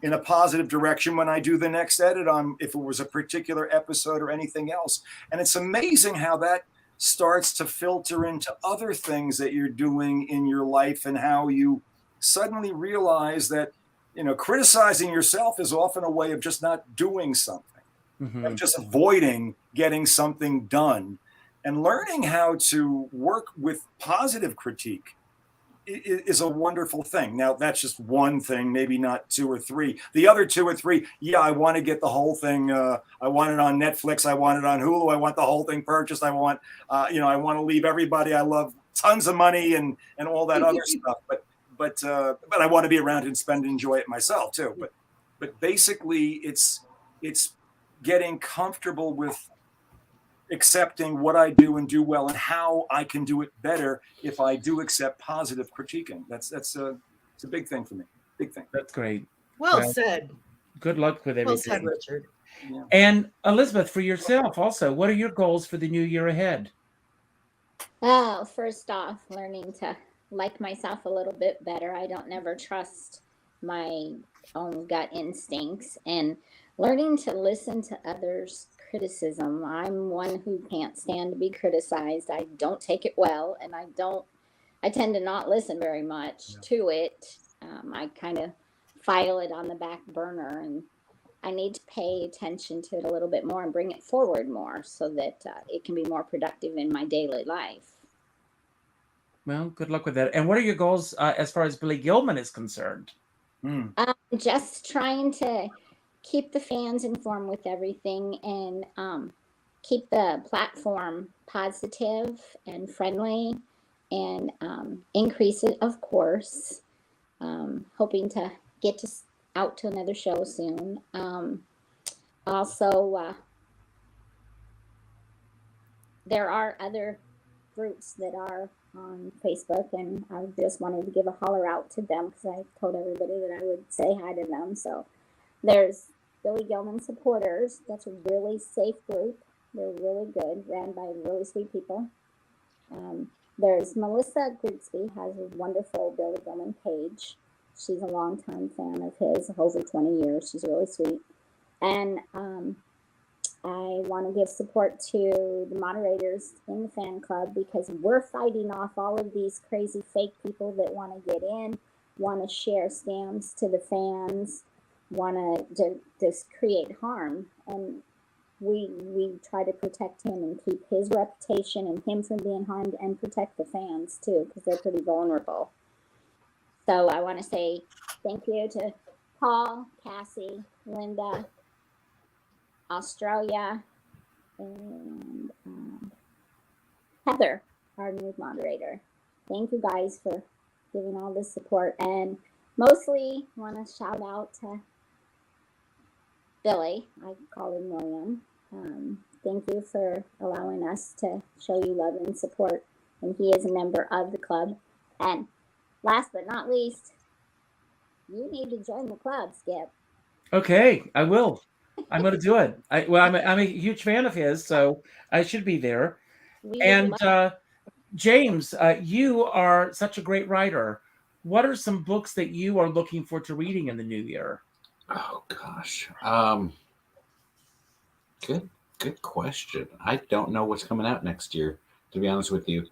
in a positive direction when I do the next edit on if it was a particular episode or anything else. And it's amazing how that starts to filter into other things that you're doing in your life, and how you suddenly realize that, you know, criticizing yourself is often a way of just not doing something, of just avoiding getting something done. And learning how to work with positive critique is a wonderful thing. Now, that's just one thing, maybe not two or three. The other two or three, yeah, I want to get the whole thing. I want it on Netflix. I want it on Hulu. I want the whole thing purchased. I want, I want to leave everybody I love tons of money and all that other stuff. But I want to be around and enjoy it myself too. But basically, it's getting comfortable with accepting what I do and do well, and how I can do it better if I do accept positive critiquing. It's a big thing for me. Big thing. That's great. Well said. Good luck with everything. Well said, Richard. Yeah. And Elizabeth, for yourself also, what are your goals for the new year ahead? Oh, first off, learning to like myself a little bit better. I don't never trust my own gut instincts, and learning to listen to others' criticism. I'm one who can't stand to be criticized. I don't take it well, and I tend to not listen very much to it. I kind of file it on the back burner, and I need to pay attention to it a little bit more and bring it forward more, so that it can be more productive in my daily life. Well, good luck with that. And what are your goals as far as Billy Gilman is concerned? Just trying to keep the fans informed with everything, and keep the platform positive and friendly, and increase it, of course. Hoping to get out to another show soon. Also, there are other groups that are on Facebook, and I just wanted to give a holler out to them, because I told everybody that I would say hi to them. So there's Billy Gilman Supporters. That's a really safe group. They're really good, ran by really sweet people. There's Melissa Grigsby, has a wonderful Billy Gilman page. She's a longtime fan of his, over 20 years. She's really sweet. And I want to give support to the moderators in the fan club, because we're fighting off all of these crazy fake people that want to get in, want to share scams to the fans, want to just create harm. And we try to protect him and keep his reputation and him from being harmed, and protect the fans too, because they're pretty vulnerable. So I want to say thank you to Paul, Cassie, Linda, Australia, and Heather, our new moderator. Thank you guys for giving all this support, and mostly want to shout out to Billy. I call him William. Thank you for allowing us to show you love and support, and he is a member of the club. And last but not least, you need to join the club, Skip. Okay, I will. I'm going to do it. I'm a huge fan of his, so I should be there. And James, you are such a great writer. What are some books that you are looking forward to reading in the new year? Oh gosh, good question. I don't know what's coming out next year, to be honest with you.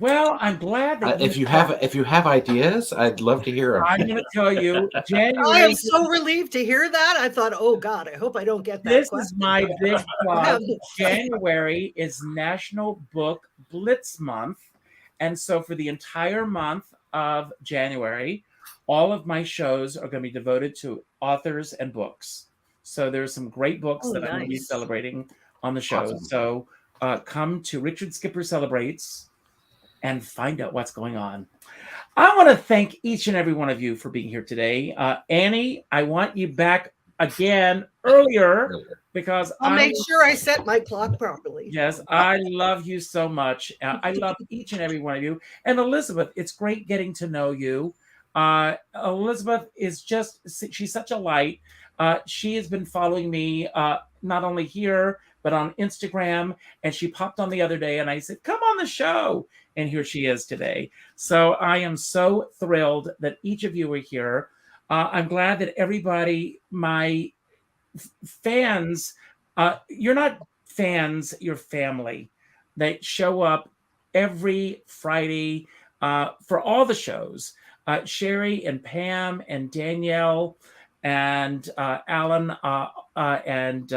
Well, I'm glad that if you have ideas, I'd love to hear them. I'm going to tell you, January. I am so relieved to hear that. I thought, oh God, I hope I don't get that. This is my big plug. January is National Book Blitz Month, and so for the entire month of January, all of my shows are going to be devoted to authors and books. So there's some great books that I'm going to be celebrating on the show. Awesome. So come to Richard Skipper Celebrates and find out what's going on. I want to thank each and every one of you for being here today. Annie, I want you back again earlier because I'll make sure I set my clock properly. Yes, I love you so much. I love each and every one of you. And Elizabeth, it's great getting to know you. Elizabeth is she's such a light. She has been following me not only here, but on Instagram. And she popped on the other day and I said, come on the show. And here she is today. So I am so thrilled that each of you are here. I'm glad that everybody, my fans, you're not fans, you're family. They show up every Friday for all the shows. Sherry and Pam and Danielle and Alan and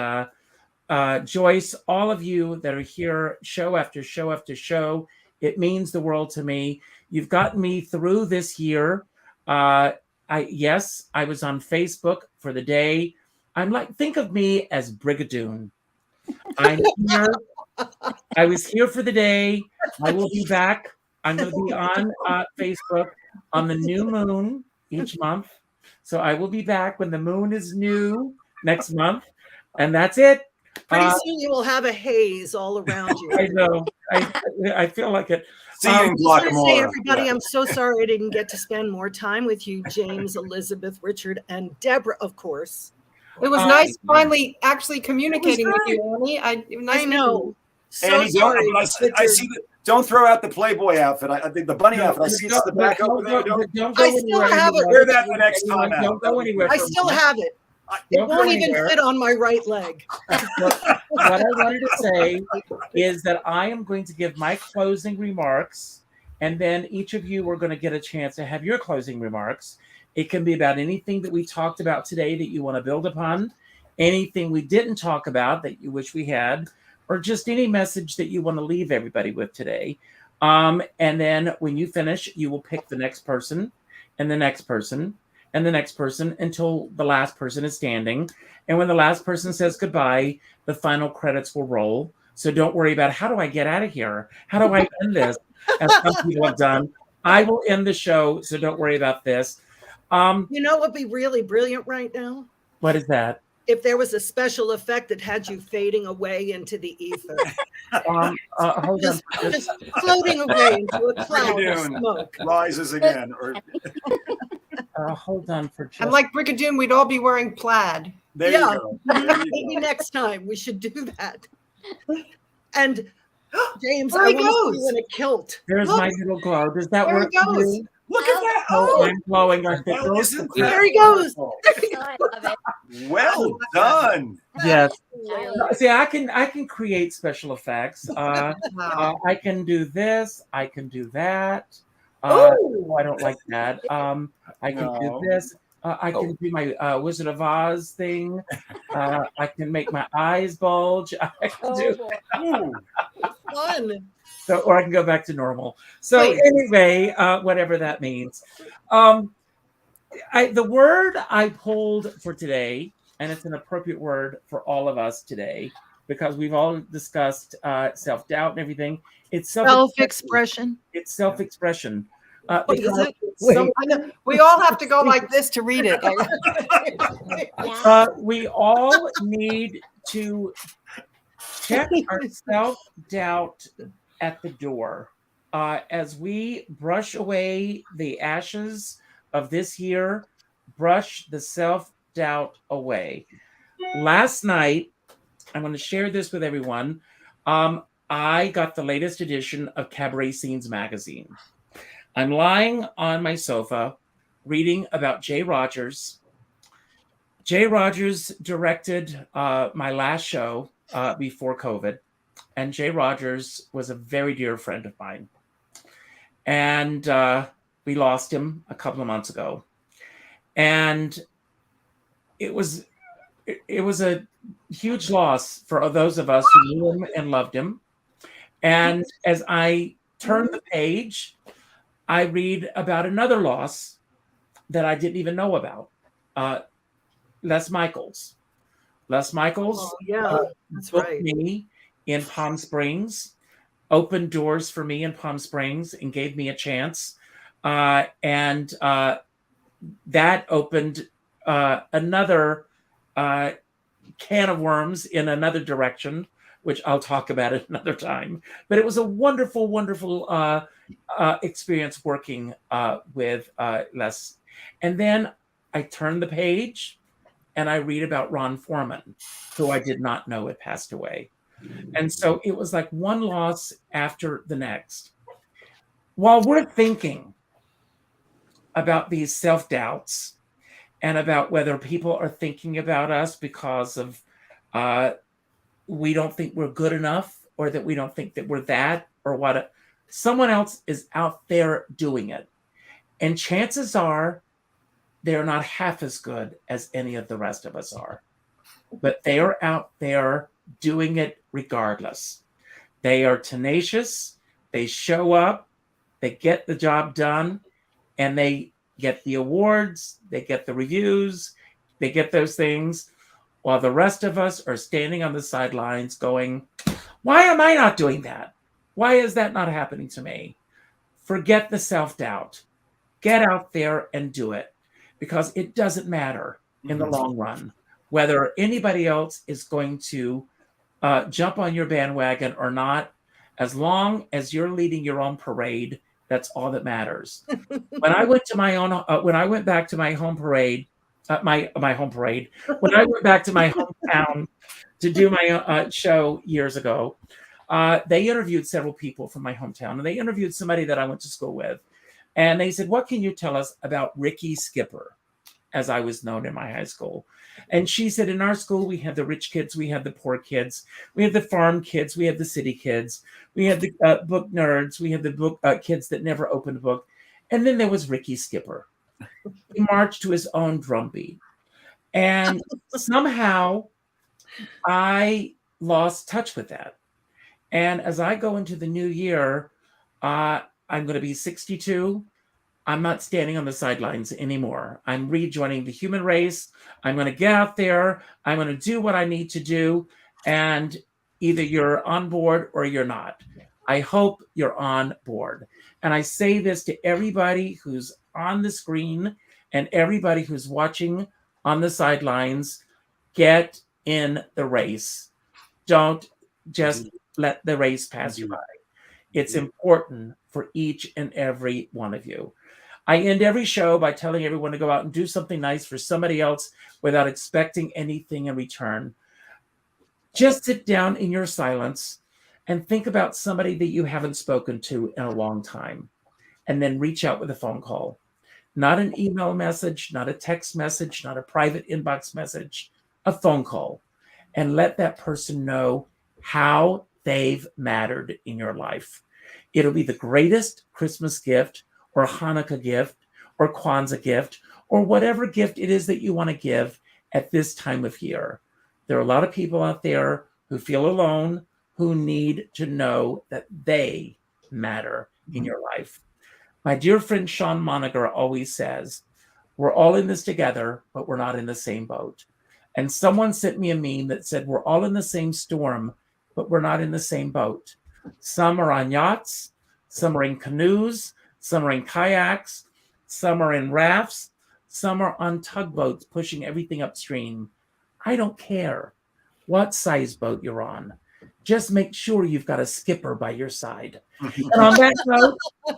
Joyce, all of you that are here show after show after show. It means the world to me. You've gotten me through this year. Yes, I was on Facebook for the day. Think of me as Brigadoon. I'm here. I was here for the day. I will be back. I'm going to be on Facebook on the new moon each month. So I will be back when the moon is new next month. And that's it. Pretty soon you will have a haze all around you. I know. I feel like it. See you in Guacamole. Say, everybody, I'm so sorry I didn't get to spend more time with you, James, Elizabeth, Richard, and Deborah, of course. It was nice finally actually communicating with you, Annie. I know. So Annie, sorry. I see that. Don't throw out the Playboy outfit. I think the bunny outfit. I see it's the back over there. I still have it. Wear that the next time. Don't go anywhere. I still have it. It won't even fit on my right leg. What I wanted to say is that I am going to give my closing remarks, and then each of you are going to get a chance to have your closing remarks. It can be about anything that we talked about today that you want to build upon, anything we didn't talk about that you wish we had, or just any message that you want to leave everybody with today. And then when you finish, you will pick the next person and the next person and the next person until the last person is standing. And when the last person says goodbye, the final credits will roll. So don't worry about how do I get out of here? How do I end this? As some people have done. I will end the show, so don't worry about this. You know what would be really brilliant right now? What is that? If there was a special effect that had you fading away into the ether. Hold on. Just floating away into a cloud of smoke. Rises again. Hold on for just... And like Brigadoon, we'd all be wearing plaid. There you go. Maybe next time we should do that. And James, there I he want to goes. see you in a kilt. There's my little glow. Does that There work he for goes. you? Look at that. Oh, I'm glowing. There he goes. I love it. Well done. Yes. Wow. See, I can create special effects. I can do this. I can do that. Ooh. I don't like that. I can do this. I can do my Wizard of Oz thing. I can make my eyes bulge. I can do. Fun. So, or I can go back to normal. So anyway, whatever that means. The word I pulled for today, and it's an appropriate word for all of us today, because we've all discussed self-doubt and everything. It's self-expression. It's self-expression. We all have to go like this to read it. We all need to check our self-doubt at the door as we brush away the ashes of this year. Brush the self-doubt away. Last night, I'm going to share this with everyone. I got the latest edition of Cabaret Scenes magazine. I'm lying on my sofa reading about Jay Rogers. Jay Rogers directed my last show before COVID. And Jay Rogers was a very dear friend of mine. And we lost him a couple of months ago. And it was a huge loss for those of us who knew him and loved him. And as I turn the page, I read about another loss that I didn't even know about. Les Michaels. Les Michaels that's booked right. me in Palm Springs, opened doors for me in Palm Springs and gave me a chance. And that opened another can of worms in another direction, which I'll talk about at another time. But it was a wonderful, wonderful experience working with Les. And then I turned the page and I read about Ron Foreman, who I did not know had passed away. And so it was like one loss after the next. While we're thinking about these self-doubts and about whether people are thinking about us because of we don't think we're good enough, or that we don't think that we're that, or what, someone else is out there doing it. And chances are they're not half as good as any of the rest of us are. But they are out there doing it regardless. They are tenacious. They show up. They get the job done. And they get the awards. They get the reviews. They get those things. While the rest of us are standing on the sidelines going, why am I not doing that? Why is that not happening to me? Forget the self-doubt. Get out there and do it, because it doesn't matter in the long run whether anybody else is going to jump on your bandwagon or not. As long as you're leading your own parade, that's all that matters. When I went to my own, when I went back to my home parade, my home parade, when I went back to my hometown to do my show years ago, they interviewed several people from my hometown, and they interviewed somebody that I went to school with. And they said, what can you tell us about Ricky Skipper, as I was known in my high school? And she said, in our school, we have the rich kids, we have the poor kids, we have the farm kids, we have the city kids, we have the book nerds, we have the book kids that never opened a book. And then there was Ricky Skipper. He marched to his own drumbeat. And somehow I lost touch with that. And as I go into the new year, I'm going to be 62. I'm not standing on the sidelines anymore. I'm rejoining the human race. I'm going to get out there. I'm going to do what I need to do. And either you're on board or you're not. I hope you're on board. And I say this to everybody who's on the screen and everybody who's watching on the sidelines: get in the race. Don't just let the race pass you by. It's important for each and every one of you. I end every show by telling everyone to go out and do something nice for somebody else without expecting anything in return. Just sit down in your silence and think about somebody that you haven't spoken to in a long time, and then reach out with a phone call. Not an email message, not a text message, not a private inbox message, a phone call. And let that person know how they've mattered in your life. It'll be the greatest Christmas gift or Hanukkah gift or Kwanzaa gift or whatever gift it is that you want to give at this time of year. There are a lot of people out there who feel alone, who need to know that they matter in your life. My dear friend Sean Moniger always says, we're all in this together, but we're not in the same boat. And someone sent me a meme that said, we're all in the same storm, but we're not in the same boat. Some are on yachts, some are in canoes, some are in kayaks, some are in rafts, some are on tugboats pushing everything upstream. I don't care what size boat you're on. Just make sure you've got a skipper by your side. And on that note,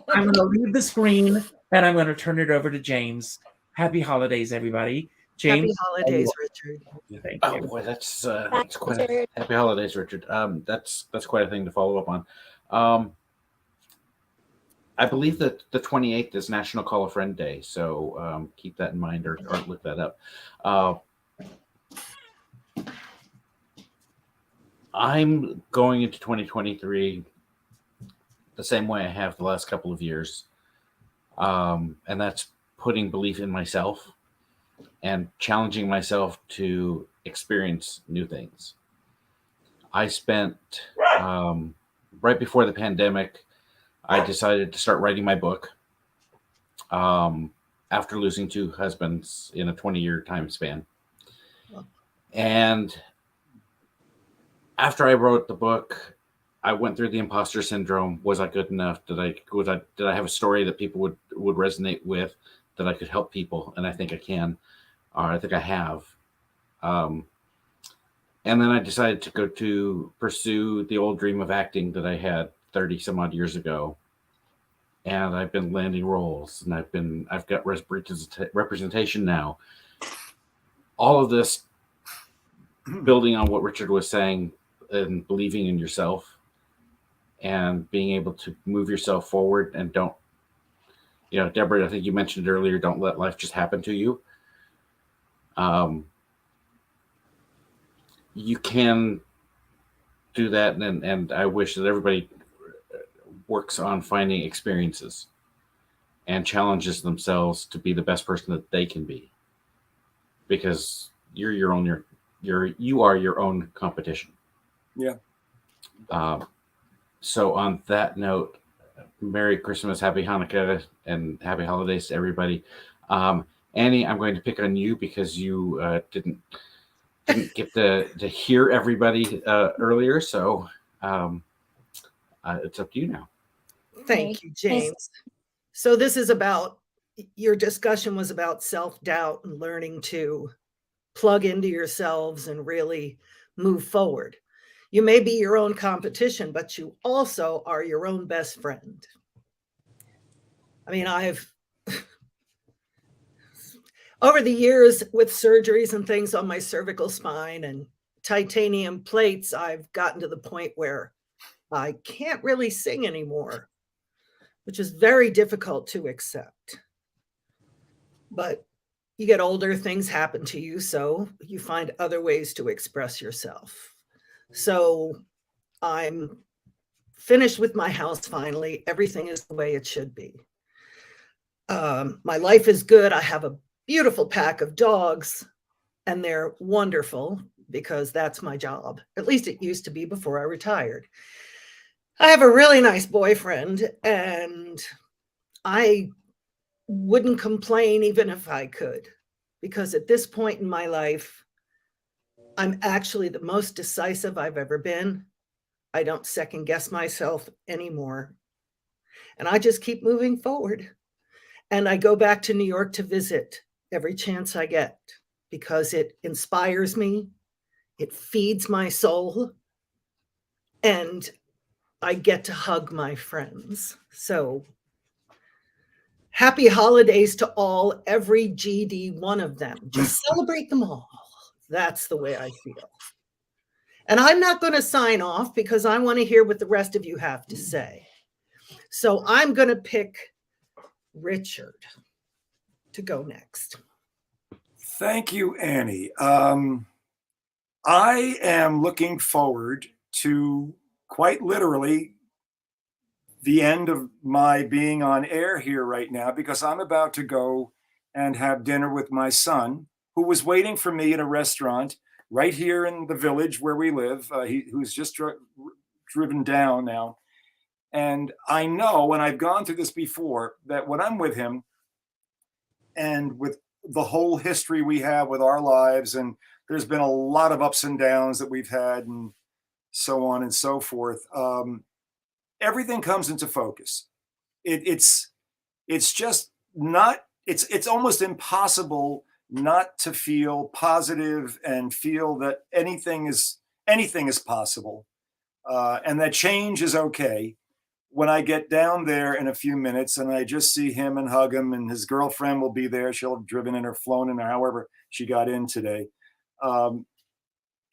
I'm going to leave the screen and I'm going to turn it over to James. Happy holidays, everybody. James. Happy holidays, Richard. Thank Oh you. boy, that's quite a happy holidays, Richard. That's quite a thing to follow up on. I believe that the 28th is National Call a Friend Day, so keep that in mind or look that up. I'm going into 2023 the same way I have the last couple of years, and that's putting belief in myself and challenging myself to experience new things. I spent, right before the pandemic, I decided to start writing my book after losing 2 husbands in a 20-year time span. And after I wrote the book, I went through the imposter syndrome. Was I good enough? Did I have a story that people would resonate with, that I could help people? And I think I can, or I think I have. And then I decided to go to pursue the old dream of acting that I had 30 some odd years ago. And I've been landing roles, and I've got representation now. All of this building on what Richard was saying and believing in yourself and being able to move yourself forward, and don't, Deborah, I think you mentioned earlier, don't let life just happen to you. You can do that, and I wish that everybody works on finding experiences and challenges themselves to be the best person that they can be, because you are your own competition. Yeah. So on that note, Merry Christmas, Happy Hanukkah, and Happy Holidays to everybody. Annie, I'm going to pick on you because you didn't get to hear everybody earlier, so it's up to you now. Thank you, James. So this is about, your discussion was about self-doubt and learning to plug into yourselves and really move forward. You may be your own competition, but you also are your own best friend. I mean, over the years with surgeries and things on my cervical spine and titanium plates, I've gotten to the point where I can't really sing anymore, which is very difficult to accept. But you get older, things happen to you, so you find other ways to express yourself. So I'm finished with my house finally. Everything is the way it should be. My life is good. I have a beautiful pack of dogs, and they're wonderful because that's my job. At least it used to be before I retired. I have a really nice boyfriend, and I wouldn't complain even if I could, because at this point in my life, I'm actually the most decisive I've ever been. I don't second guess myself anymore. And I just keep moving forward. And I go back to New York to visit every chance I get because it inspires me. It feeds my soul. And I get to hug my friends. So happy holidays to all, every GD one of them. Just celebrate them all. That's the way I feel. And I'm not going to sign off because I want to hear what the rest of you have to say. So I'm going to pick Richard to go next. Thank you, Annie. I am looking forward to, quite literally, the end of my being on air here right now, because I'm about to go and have dinner with my son, who was waiting for me at a restaurant right here in the village where we live, who's just driven down now. And I know, and I've gone through this before, that when I'm with him and with the whole history we have with our lives, and there's been a lot of ups and downs that we've had and so on and so forth, everything comes into focus. It's just not, it's almost impossible not to feel positive and feel that anything is possible, and that change is okay. When I get down there in a few minutes and I just see him and hug him, and his girlfriend will be there. She'll have driven in or flown in or however she got in today. And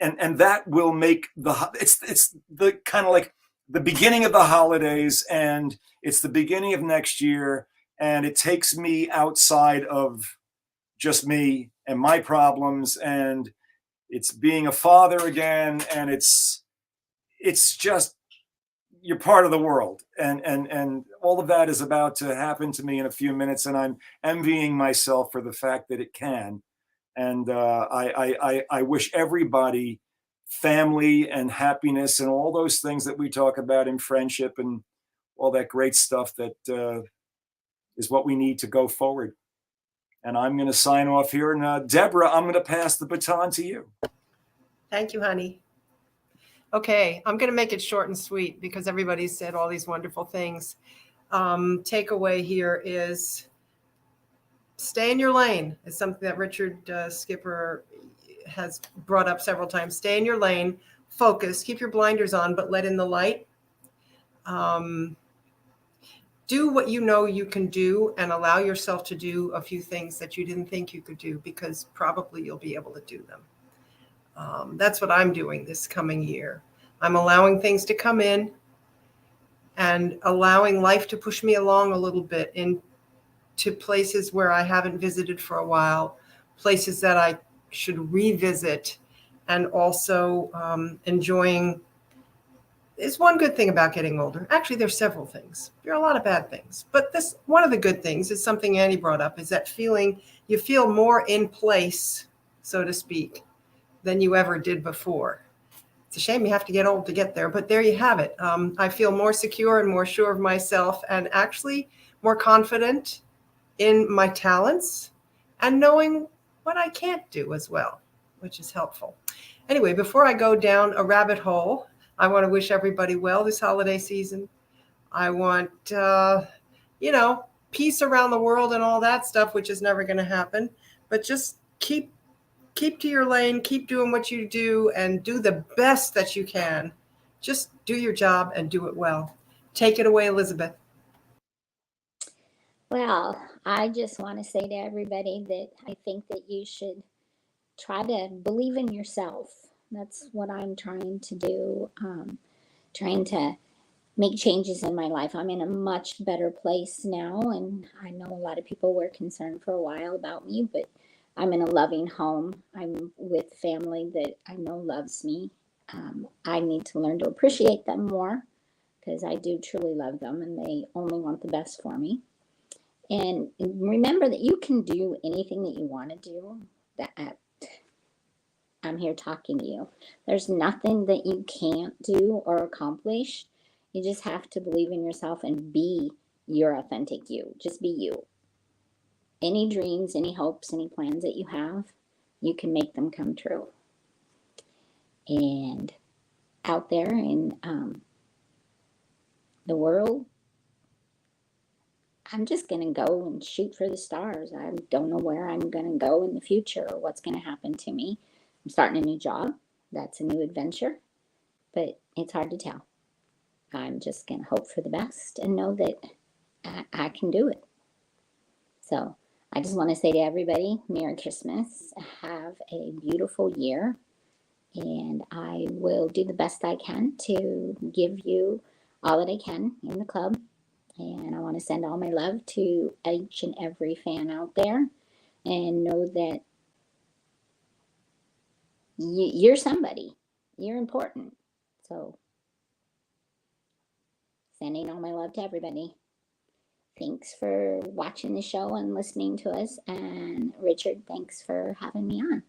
that will make it's the kind of like the beginning of the holidays, and it's the beginning of next year. And it takes me outside of just me and my problems, and it's being a father again. And it's just, you're part of the world, and all of that is about to happen to me in a few minutes, and I'm envying myself for the fact that it can. And I wish everybody family and happiness and all those things that we talk about in friendship and all that great stuff that is what we need to go forward. And I'm going to sign off here. And Deborah, I'm going to pass the baton to you. Thank you, honey. Okay, I'm going to make it short and sweet because everybody said all these wonderful things. Takeaway here is stay in your lane. It's something that Richard Skipper has brought up several times. Stay in your lane, focus, keep your blinders on, but let in the light. Do what you know you can do and allow yourself to do a few things that you didn't think you could do, because probably you'll be able to do them. That's what I'm doing this coming year. I'm allowing things to come in and allowing life to push me along a little bit into places where I haven't visited for a while, places that I should revisit, and also enjoying. It's one good thing about getting older. Actually, there's several things. There are a lot of bad things. But this, one of the good things is something Annie brought up, is that feeling, you feel more in place, so to speak, than you ever did before. It's a shame you have to get old to get there, but there you have it. I feel more secure and more sure of myself, and actually more confident in my talents and knowing what I can't do as well, which is helpful. Anyway, before I go down a rabbit hole, I want to wish everybody well this holiday season. I want, peace around the world and all that stuff, which is never going to happen, but just keep to your lane, keep doing what you do, and do the best that you can. Just do your job and do it well. Take it away, Elizabeth. Well, I just want to say to everybody that I think that you should try to believe in yourself. That's what I'm trying to do, trying to make changes in my life. I'm in a much better place now, and I know a lot of people were concerned for a while about me, but I'm in a loving home. I'm with family that I know loves me. I need to learn to appreciate them more, because I do truly love them, and they only want the best for me. And remember that you can do anything that you want to do. That I'm here talking to you. There's nothing that you can't do or accomplish. You just have to believe in yourself and be your authentic you. Just be you. Any dreams, any hopes, any plans that you have, you can make them come true. And out there in the world, I'm just going to go and shoot for the stars. I don't know where I'm going to go in the future or what's going to happen to me. I'm starting a new job. That's a new adventure, but it's hard to tell. I'm just going to hope for the best and know that I can do it. So I just want to say to everybody, Merry Christmas. Have a beautiful year. And I will do the best I can to give you all that I can in the club. And I want to send all my love to each and every fan out there, and know that you're somebody. You're important. So sending all my love to everybody. Thanks for watching the show and listening to us. And Richard, thanks for having me on.